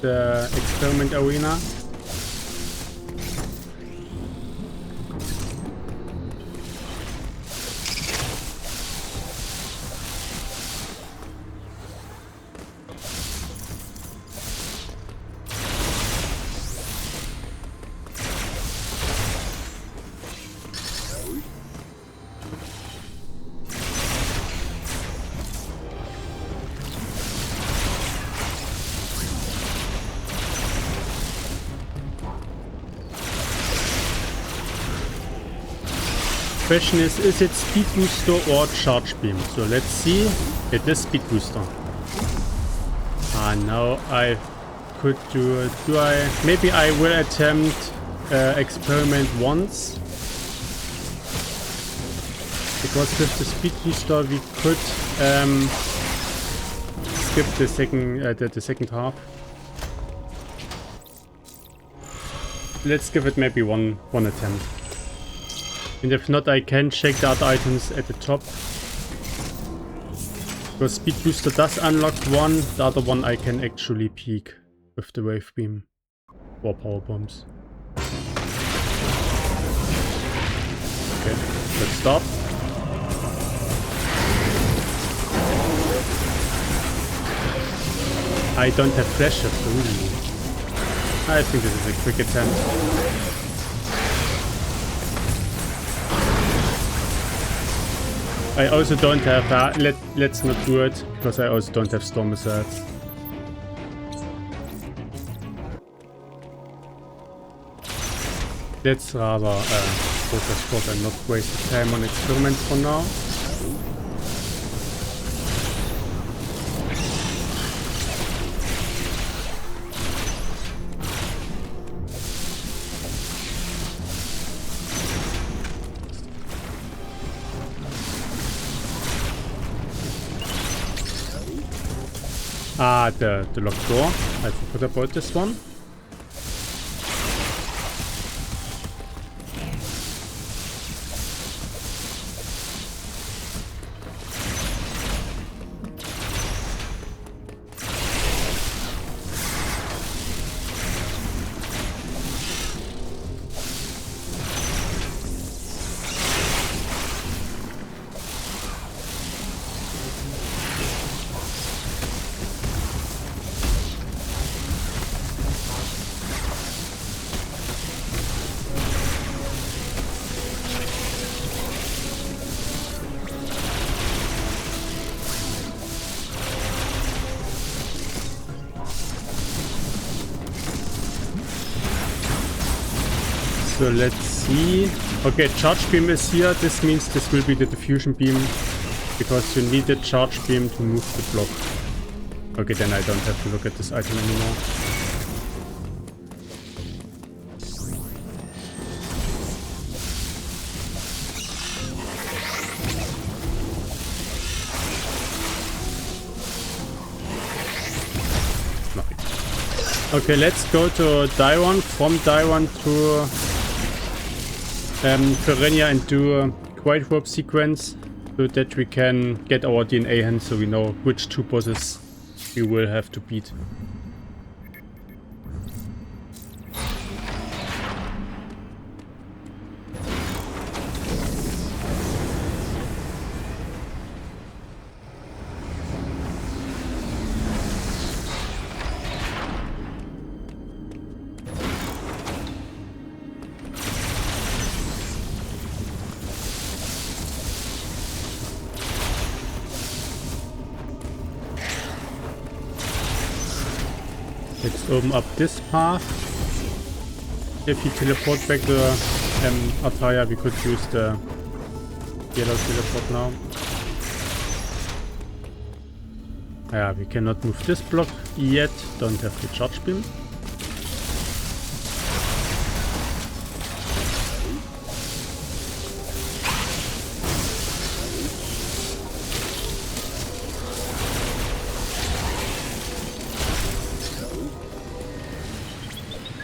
the experiment arena. Question is it speed booster or charge beam? So let's see. It is speed booster. Ah, now I could do it. Maybe I will attempt experiment once. Because with the speed booster we could skip the second half. Let's give it maybe one attempt. And if not, I can check the other items at the top. Because speed booster does unlock one, the other one I can actually peek with the wave beam or power bombs. Okay, let's stop. I don't have flash shift. Ooh. I think this is a quick attempt. I also don't have, let's not do it, because I also don't have storm missiles. Let's rather focus forward and not waste the time on experiments for now. Ah, the locked door. I forgot about this one. So let's see. Okay, charge beam is here. This means this will be the diffusion beam. Because you need the charge beam to move the block. Okay, then I don't have to look at this item anymore. Okay, let's go to Dairon, from Dairon to Randovania and do a quiet warp sequence so that we can get our DNA hand so we know which two bosses we will have to beat. Let's open up this path. If you teleport back to Artaria, we could use the yellow teleport now. Yeah, we cannot move this block yet. Don't have the charge beam.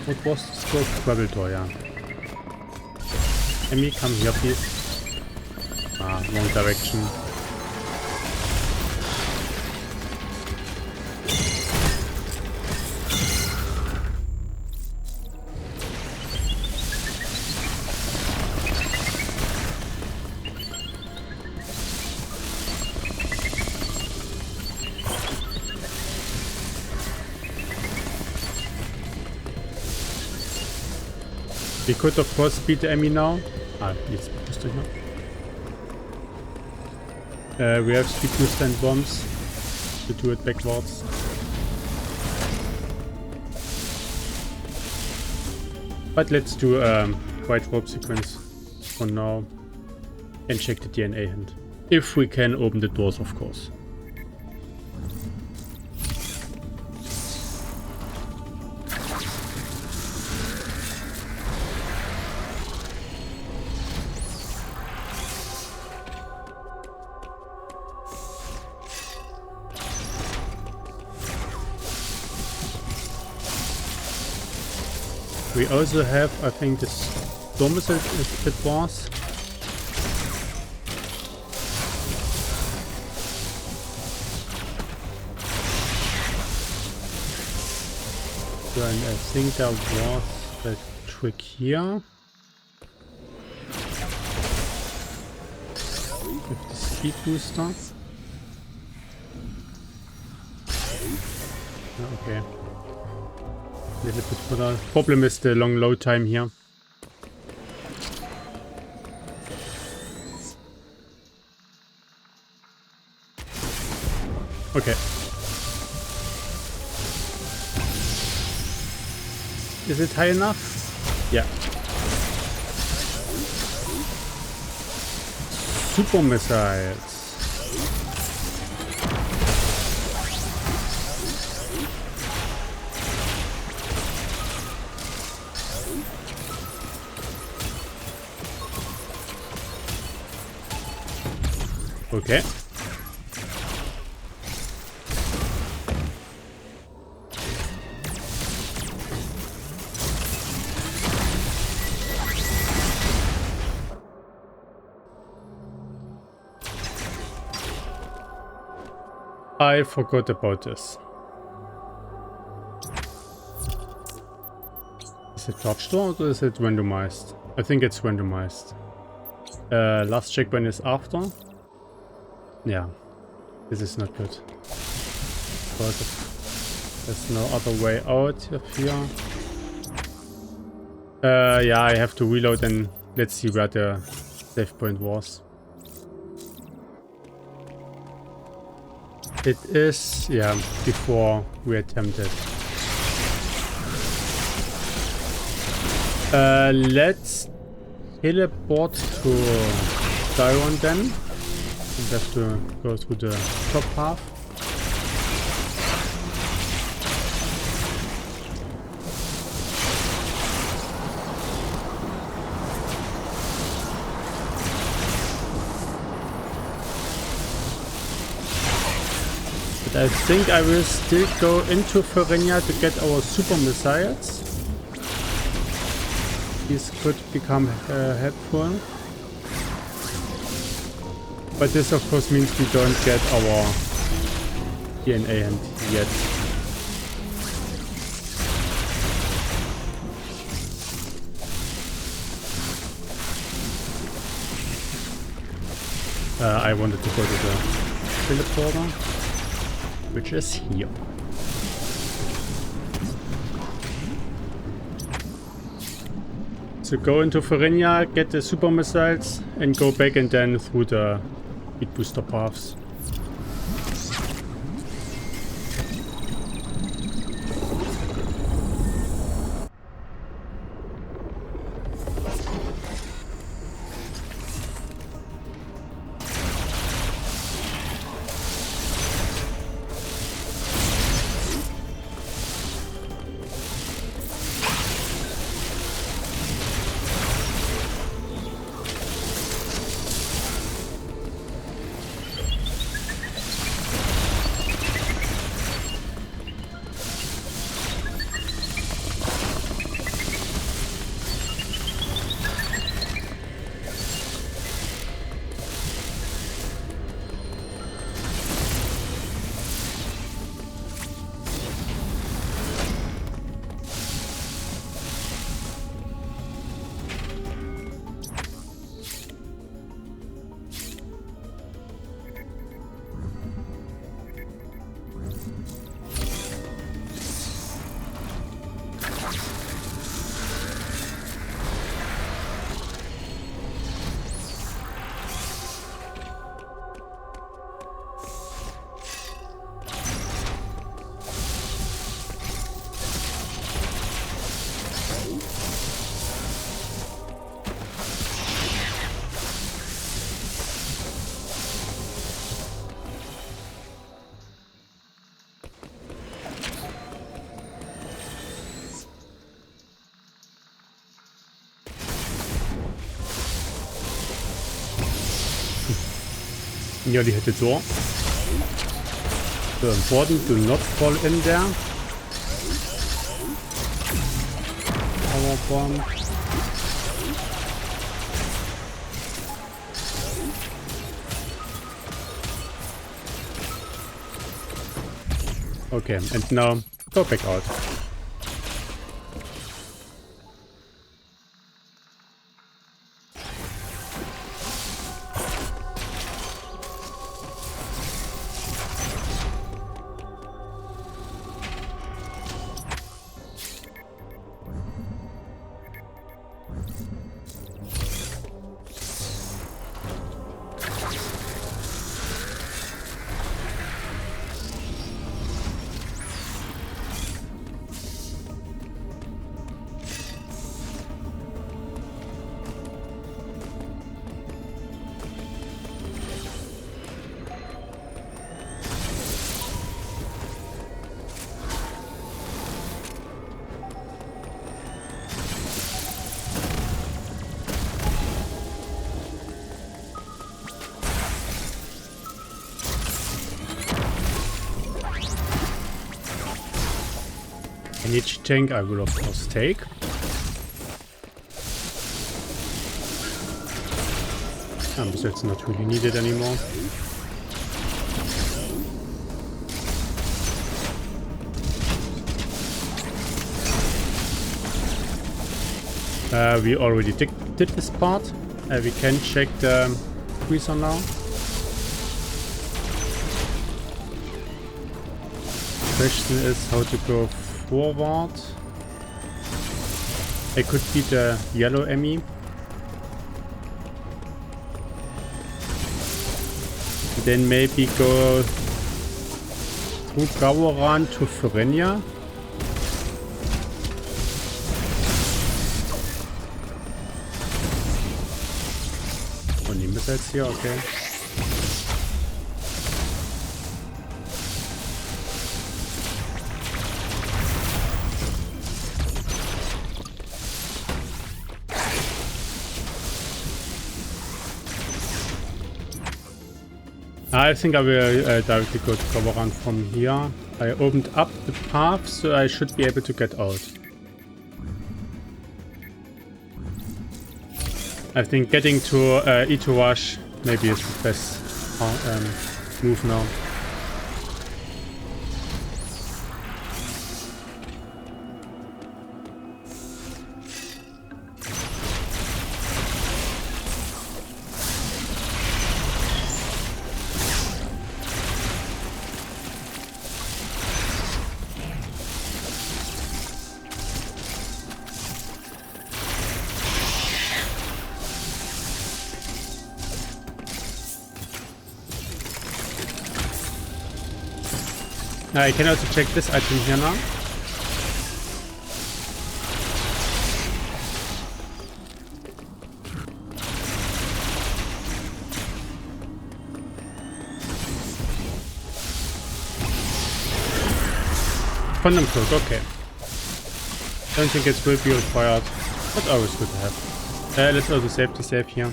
What was the stroke? Gravel door, yeah. E.M.M.I, come here, please. Ah, wrong direction. We could of course beat the E.M.M.I now. Ah, jetzt bist du hier. We have speed boost and bombs to do it backwards. But let's do white warp sequence for now and check the DNA hand. If we can open the doors, of course. We also have, I think, this Randomizer Doors. So, and I think there was a trick here. With the speed booster. Okay. Little bit further. Problem is the long load time here. Okay. Is it high enough? Yeah. Super missiles. Okay. I forgot about this. Is it charge door or is it randomized? I think it's randomized. Last checkpoint is after. Yeah, this is not good. Because there's no other way out of here. Yeah, I have to reload and let's see where the save point was. It is, yeah, before we attempted. Let's teleport to Diron then. We have to go through the top path. I think I will still go into Ferenia to get our super missiles. These could become helpful. But this of course means we don't get our DNA hand yet. I wanted to go to the teleporter, which is here. So go into Ferenia, get the super missiles, and go back and then through the big booster paths. Nearly hit the door. So important, do not fall in there. Power bomb. Okay, and now go back out. Each tank I will of course take. So it's not really needed anymore. We already did this part. We can check the freezer now. The question is how to go forward. I could beat the yellow E.M.M.I. Then maybe go through Gauran to Ferenia. missiles here, okay. I think I will directly go to cover run from here. I opened up the path, so I should be able to get out. I think getting to E2 Rush maybe is the best move now. I can also check this item here now. Quantum cloak, okay. Don't think it will be required, but always good to have. Let's also save here.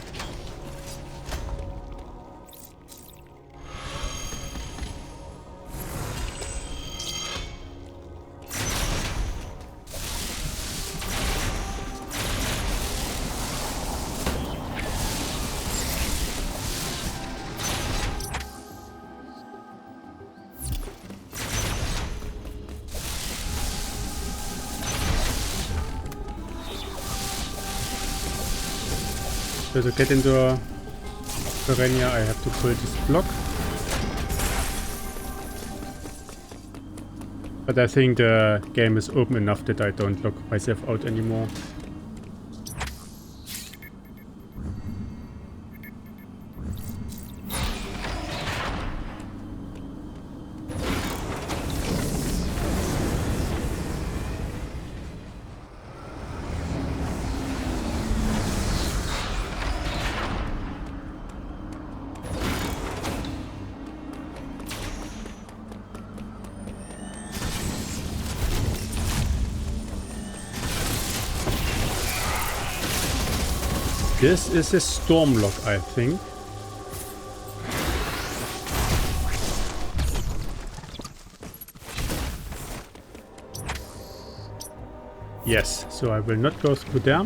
So to get into Artaria, I have to pull this block. But I think the game is open enough that I don't lock myself out anymore. This is a storm lock, I think. Yes, so I will not go through there.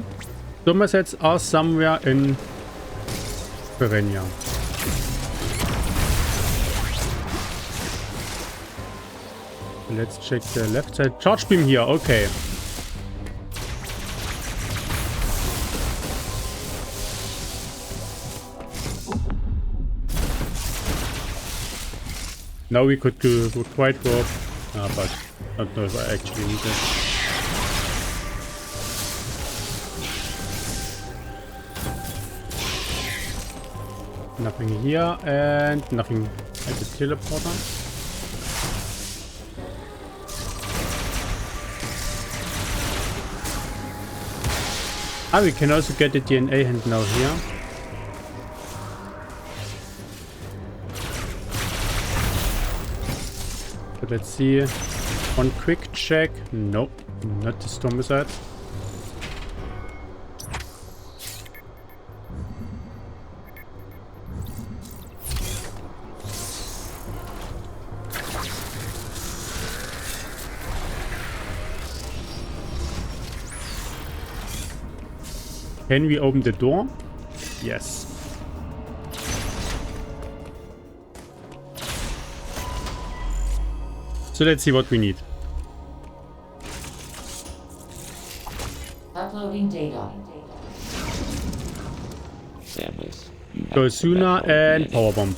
Storm sets are somewhere in Randovania. Let's check the left side. Charge beam here, okay. Now we could do quite well, but I don't know if I actually need it. Nothing here and nothing at the teleporter. Ah, we can also get the DNA hand now here. So let's see. One quick check. Nope, not the Stormicide. Can we open the door? Yes. So let's see what we need. Uploading data. Samus, you have Gosuna the and backbone Powerbomb.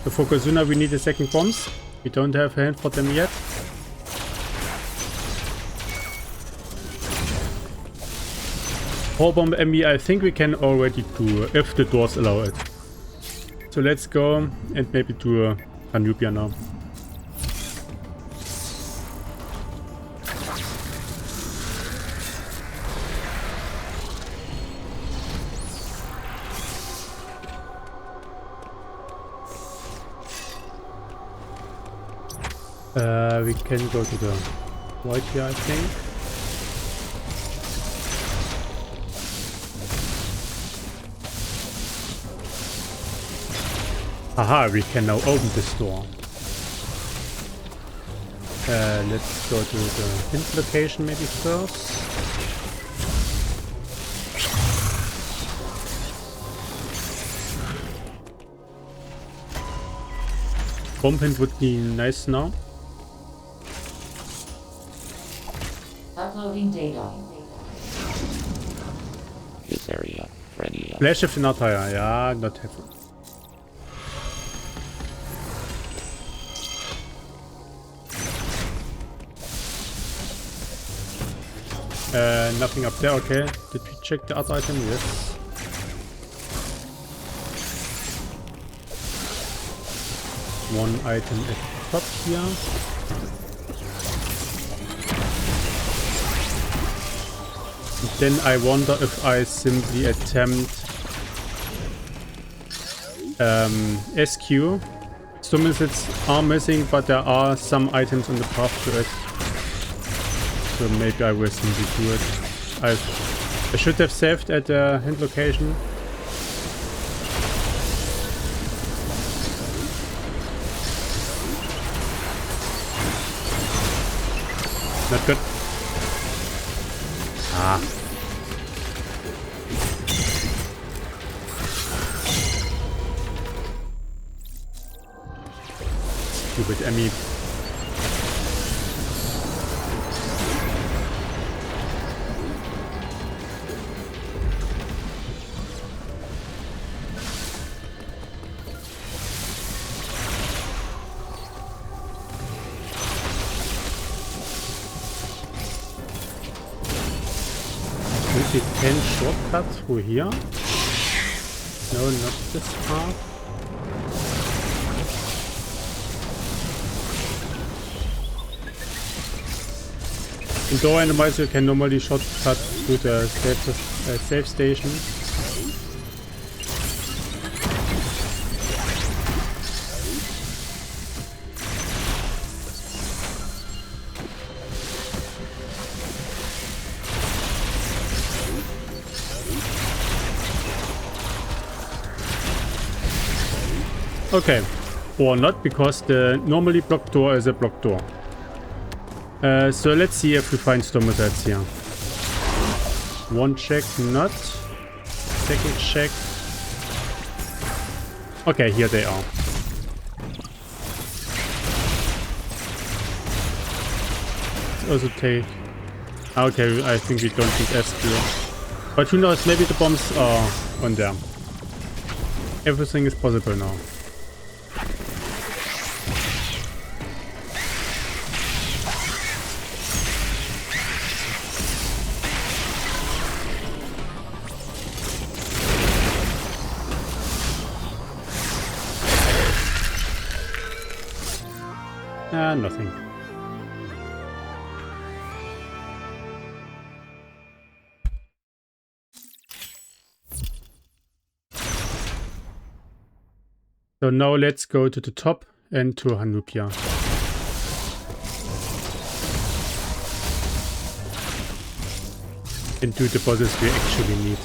So for Gosuna we need the second bombs. We don't have a hand for them yet. Powerbomb E.M.M.I, I think we can already do if the doors allow it. So let's go and maybe do a Ranubia now. We can go to the right here, I think. Aha, we can now open this door. Let's go to the hint location maybe first. Bomb hint would be nice now. Uploading data. This area ready. Flash shift in Artaria, yeah, not helpful. Nothing up there, okay. Did we check the other item? Yes. One item at the top here. And then I wonder if I simply attempt SQ. Some missiles are missing, but there are some items on the path to it. So maybe I will simply do it. I should have saved at the hint location. Not good. Ah. Stupid E.M.M.I. We can shortcut through here. No, not this path. In Door Randomizer you can normally shortcut through the safe station. Okay, or not, because the normally blocked door is a blocked door. So let's see if we find storm missiles here. One check, not. Second check. Okay, here they are. Let's also take... Okay, I think we don't need SQ. But who knows, maybe the bombs are on there. Everything is possible now. Nothing. So now let's go to the top and to Hanupia. And do the bosses we actually need.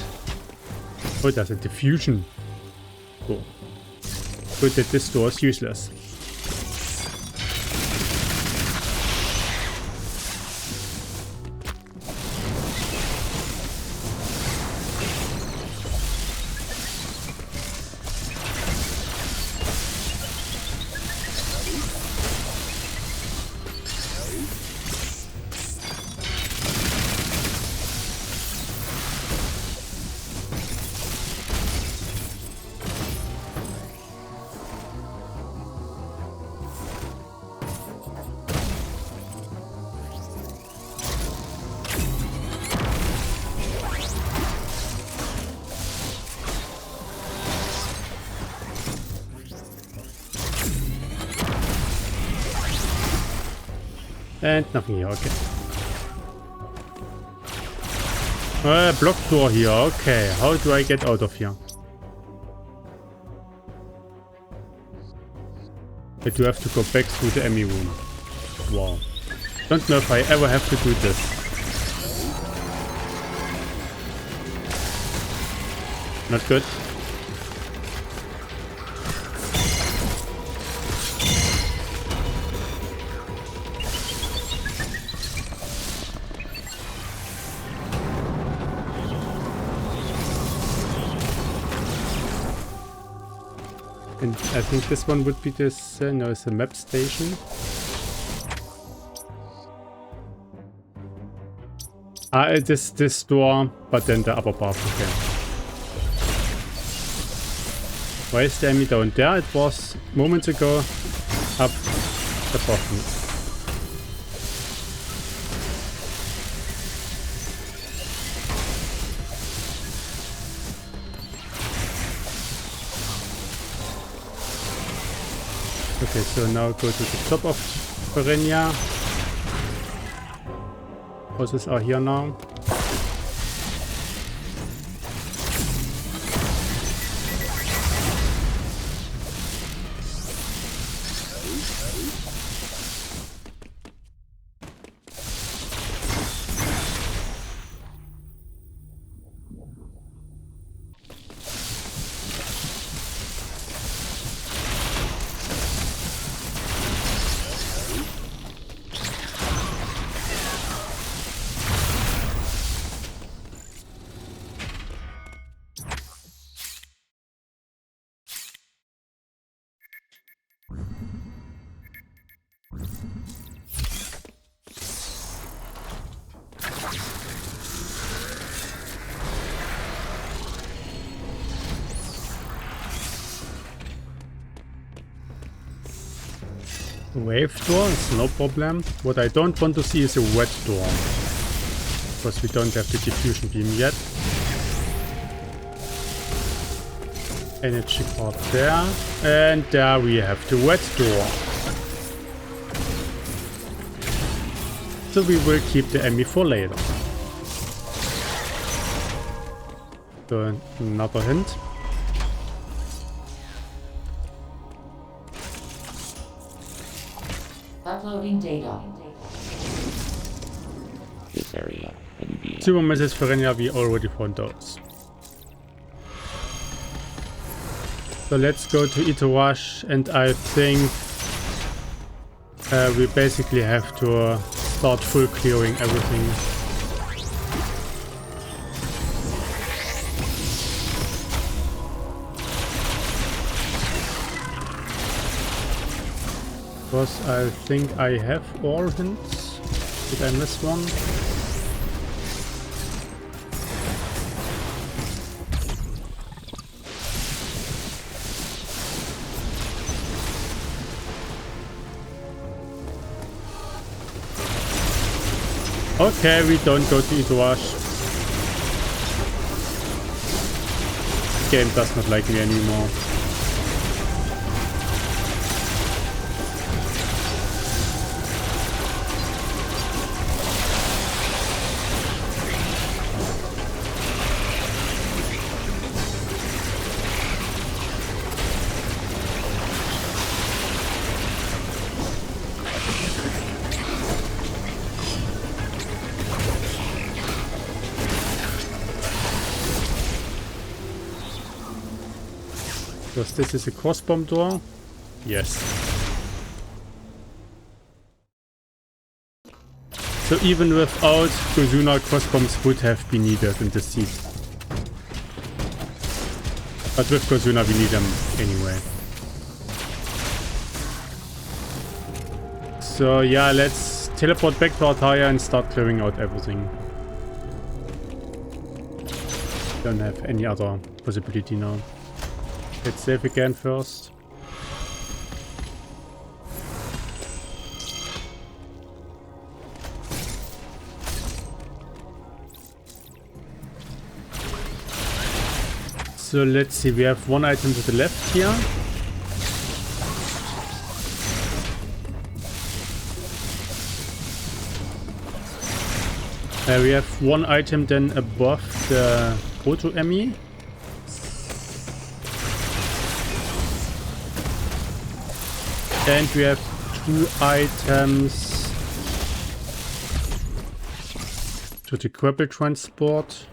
Oh, that's a diffusion. Cool. Good that this door is useless. And nothing here, okay. Blocked door here, okay. How do I get out of here? I do have to go back through the E.M.M.I room. Wow. Don't know if I ever have to do this. Not good. And I think this one would be this, no, it's a map station. This door, but then the upper path, okay. Why is the enemy down there? It was moments ago up above me. Okay, so now go to the top of Artaria. Bosses are here now. Wave door is no problem. What I don't want to see is a wet door, because we don't have the diffusion beam yet. Energy part there, and there we have the wet door. So we will keep the E.M.M.I for later. So another hint. Uploading data. This area can be Super Mrs. Ferenia, we already found those. So let's go to Detours, and I think we basically have to start full clearing everything. Because I think I have all hints. Did I miss one? Okay, we don't go to Detours. Game does not like me anymore. Because this is a cross-bomb door? Yes. So even without Gozuna, cross-bombs would have been needed in this seat. But with Gozuna we need them anyway. So yeah, let's teleport back to Artaria and start clearing out everything. Don't have any other possibility now. Let's save again first. So let's see, we have one item to the left here. We have one item then above the Proto E.M.M.I. And we have two items to the grapple transport.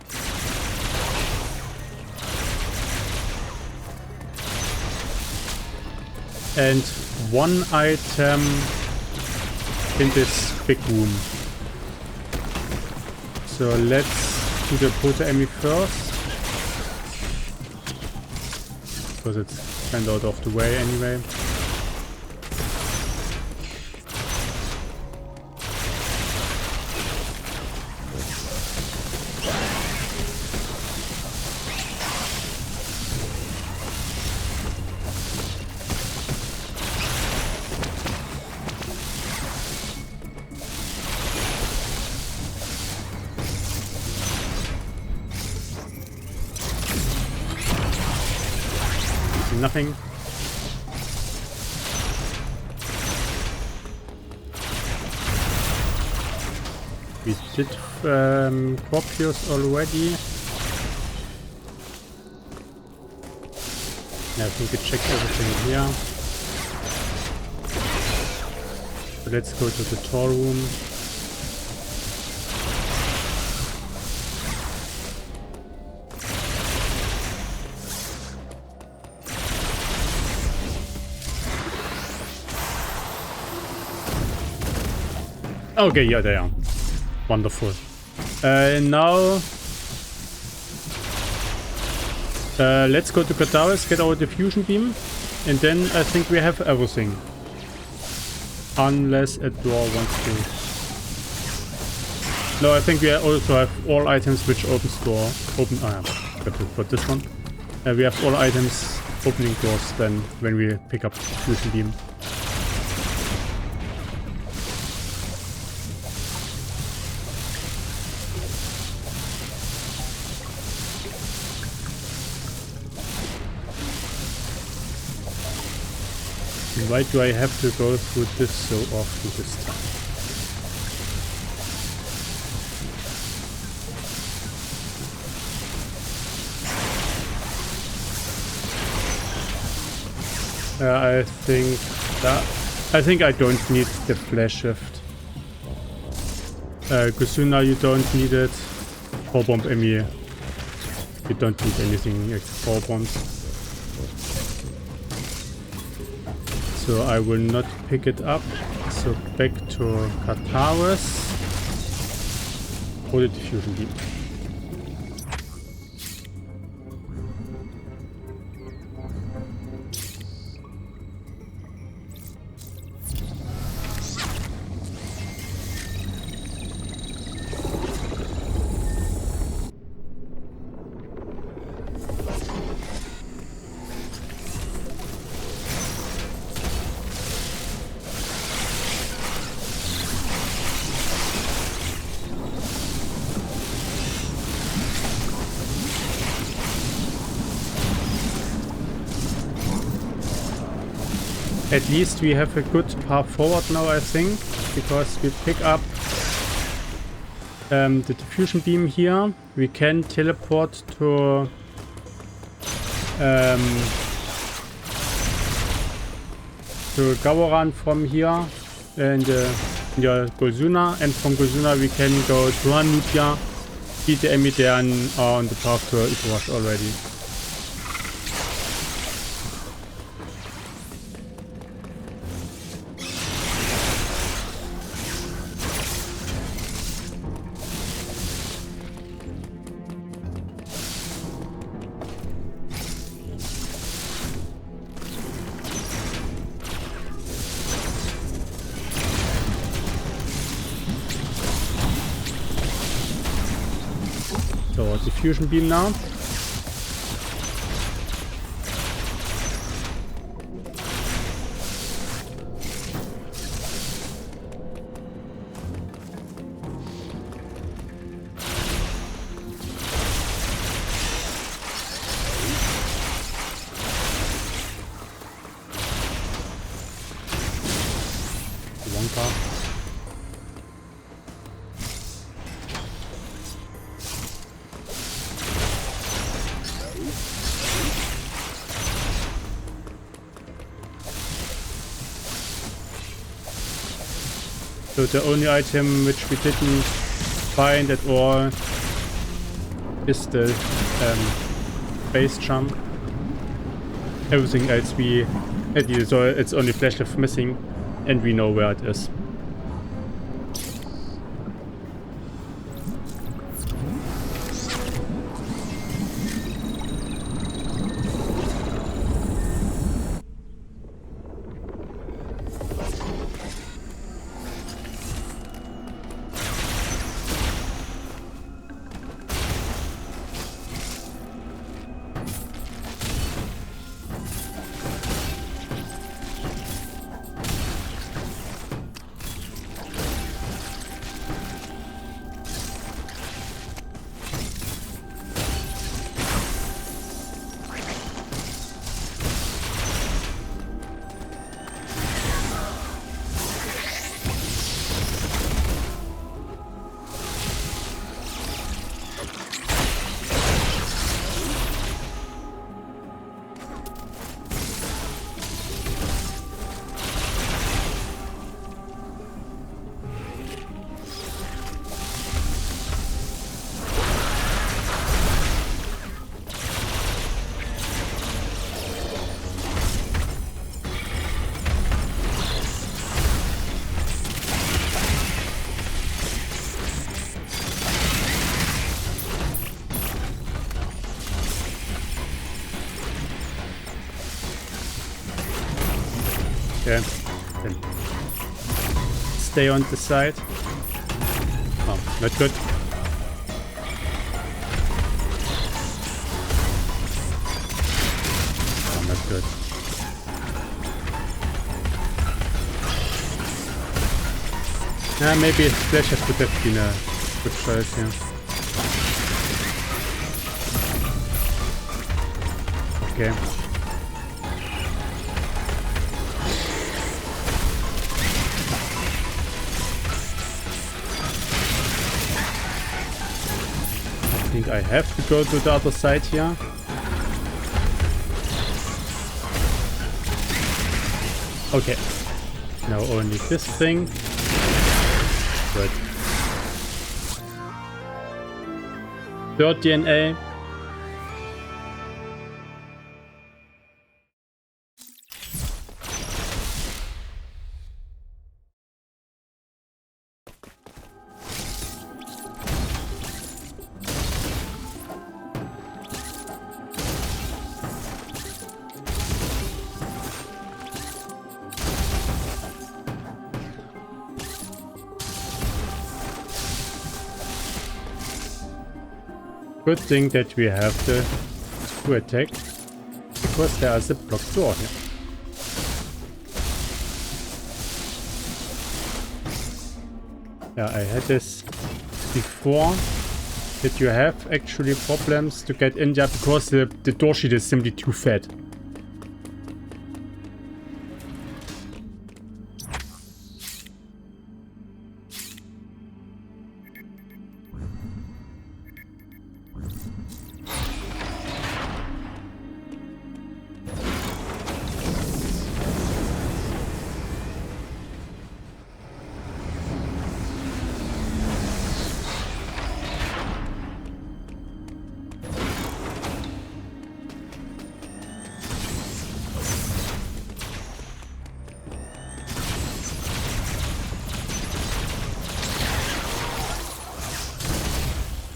And one item in this big room. So let's do the Proto-E.M.M.I first. Because it's kind of out of the way anyway. Nothing. We did Corpus already. Yeah, I think we checked everything here. So let's go to the tour room. Okay, yeah, they are. Wonderful. Now... let's go to Detours, get our diffusion beam. And then I think we have everything. Unless a door wants to... No, I think we also have all items which opens door. Got to put this one. We have all items opening doors then when we pick up diffusion beam. Why do I have to go through this so often this time? I think I don't need the flash shift. Kusuna, you don't need it. Power bomb E.M.M.I. You don't need anything except power bombs. So I will not pick it up. So back to Detours. Or the diffusion beam. At least we have a good path forward now, I think, because we pick up the diffusion beam here. We can teleport to Gawaran from here and Gozuna, and from Gozuna we can go to Hanutia, beat the E.M.M.I there and are on the path to Detours already. So, diffusion beam now. One car. So the only item which we didn't find at all is the base jump. Everything else we had, so it's only flash left missing, and we know where it is. Okay, then stay on the side. Oh, not good. Oh, not good. Yeah, maybe splashes would have been a good choice here. Okay. I think I have to go to the other side here. Okay. Now only this thing. Good. Third DNA. Good thing that we have the screw attack, because there is a blocked door here. Yeah, I had this before, that you have actually problems to get in there because the door sheet is simply too fat.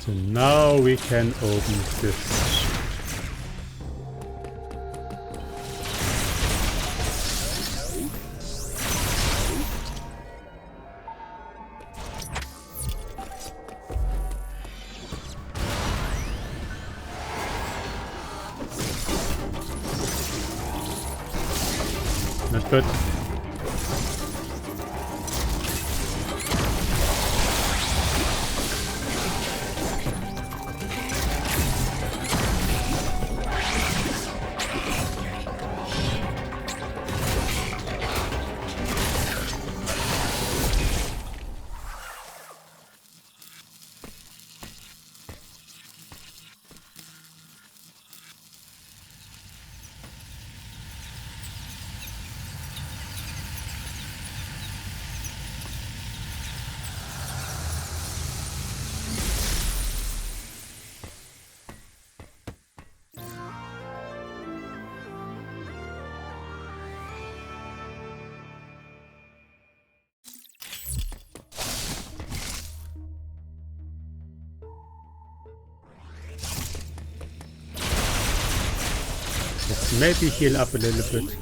So now we can open this. Not good. Let's maybe heal up a little bit.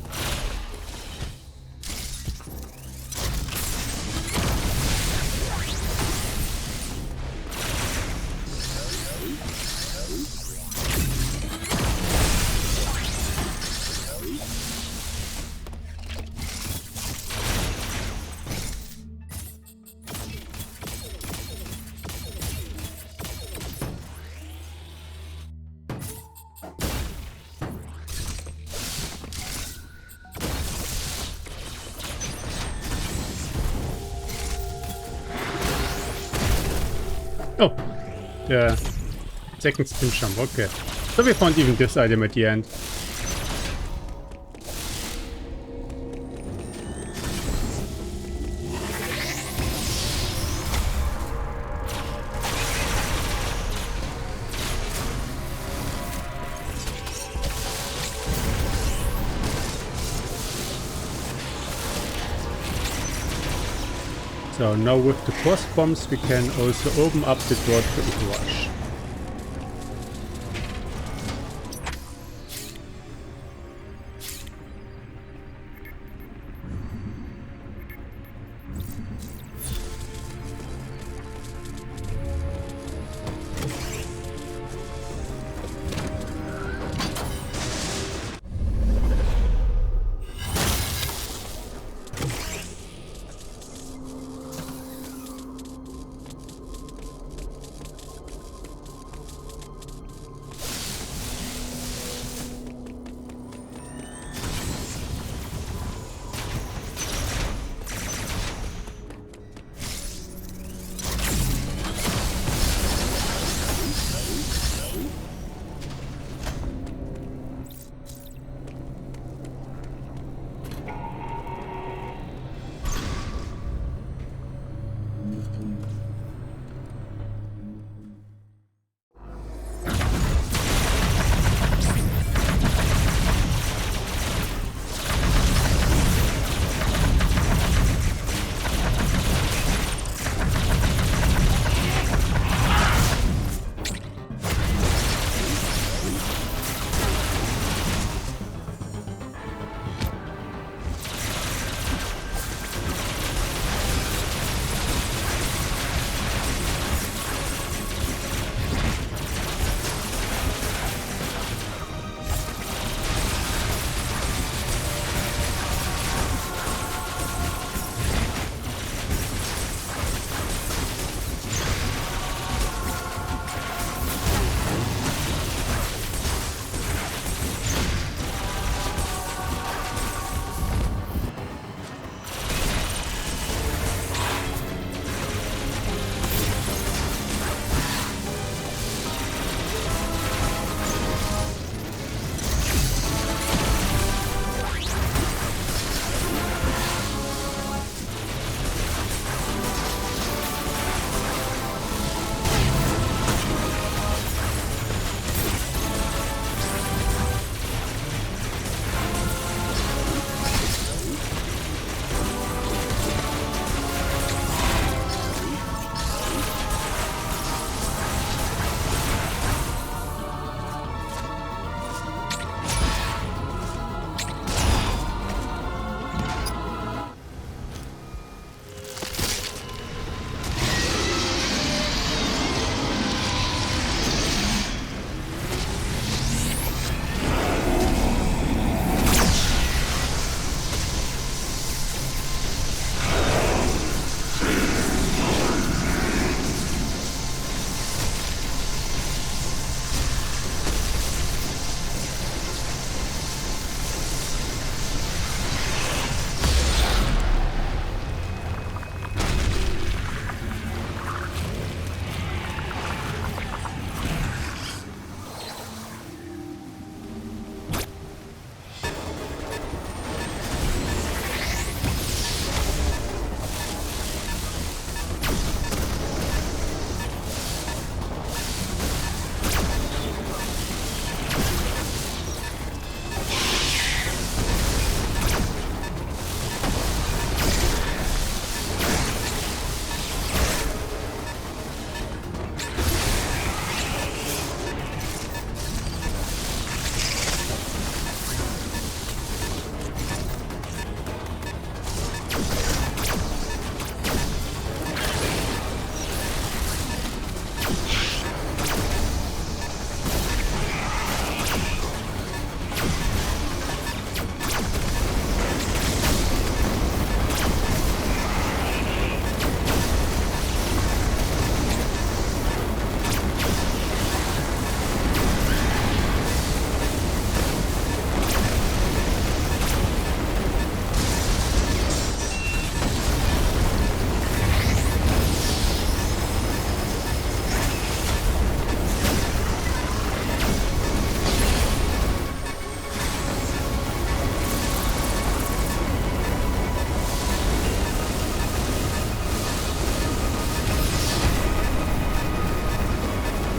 Oh, the second spin jump, okay. So we found even this item at the end. So now with the cross bombs we can also open up the door to Rush.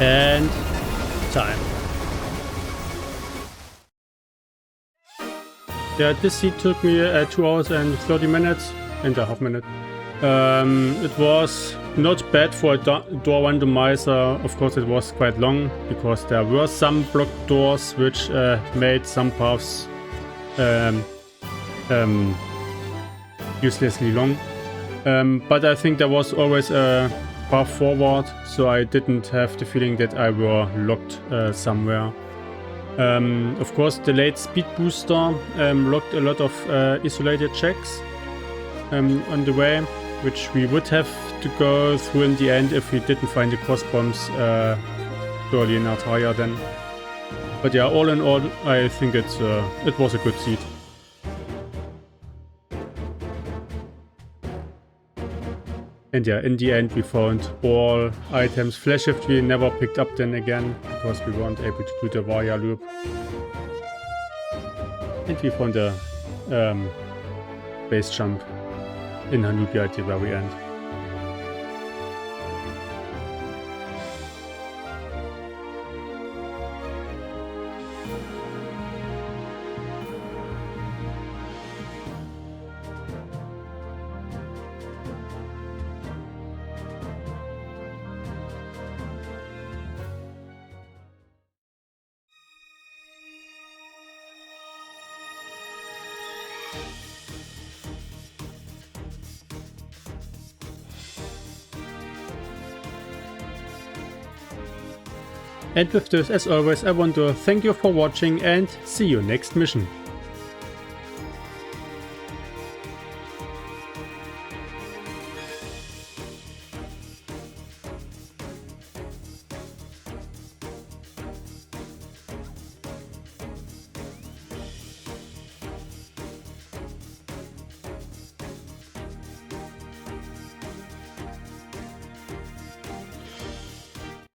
And time. Yeah, this seat took me 2 hours and 30 minutes and a half minute. It was not bad for a door randomizer. Of course, it was quite long because there were some blocked doors which made some paths uselessly long. But I think there was always a path forward, so I didn't have the feeling that I were locked somewhere. Of course, the late speed booster locked a lot of isolated checks on the way, which we would have to go through in the end if we didn't find the cross bombs early in Artaria then. But yeah, all in all, I think it was a good seed. And yeah, in the end we found all items. Flash shift we never picked up then again, because we weren't able to do the Varia loop. And we found the base jump in Hanubia at the very end. And with this, as always, I want to thank you for watching and see you next mission.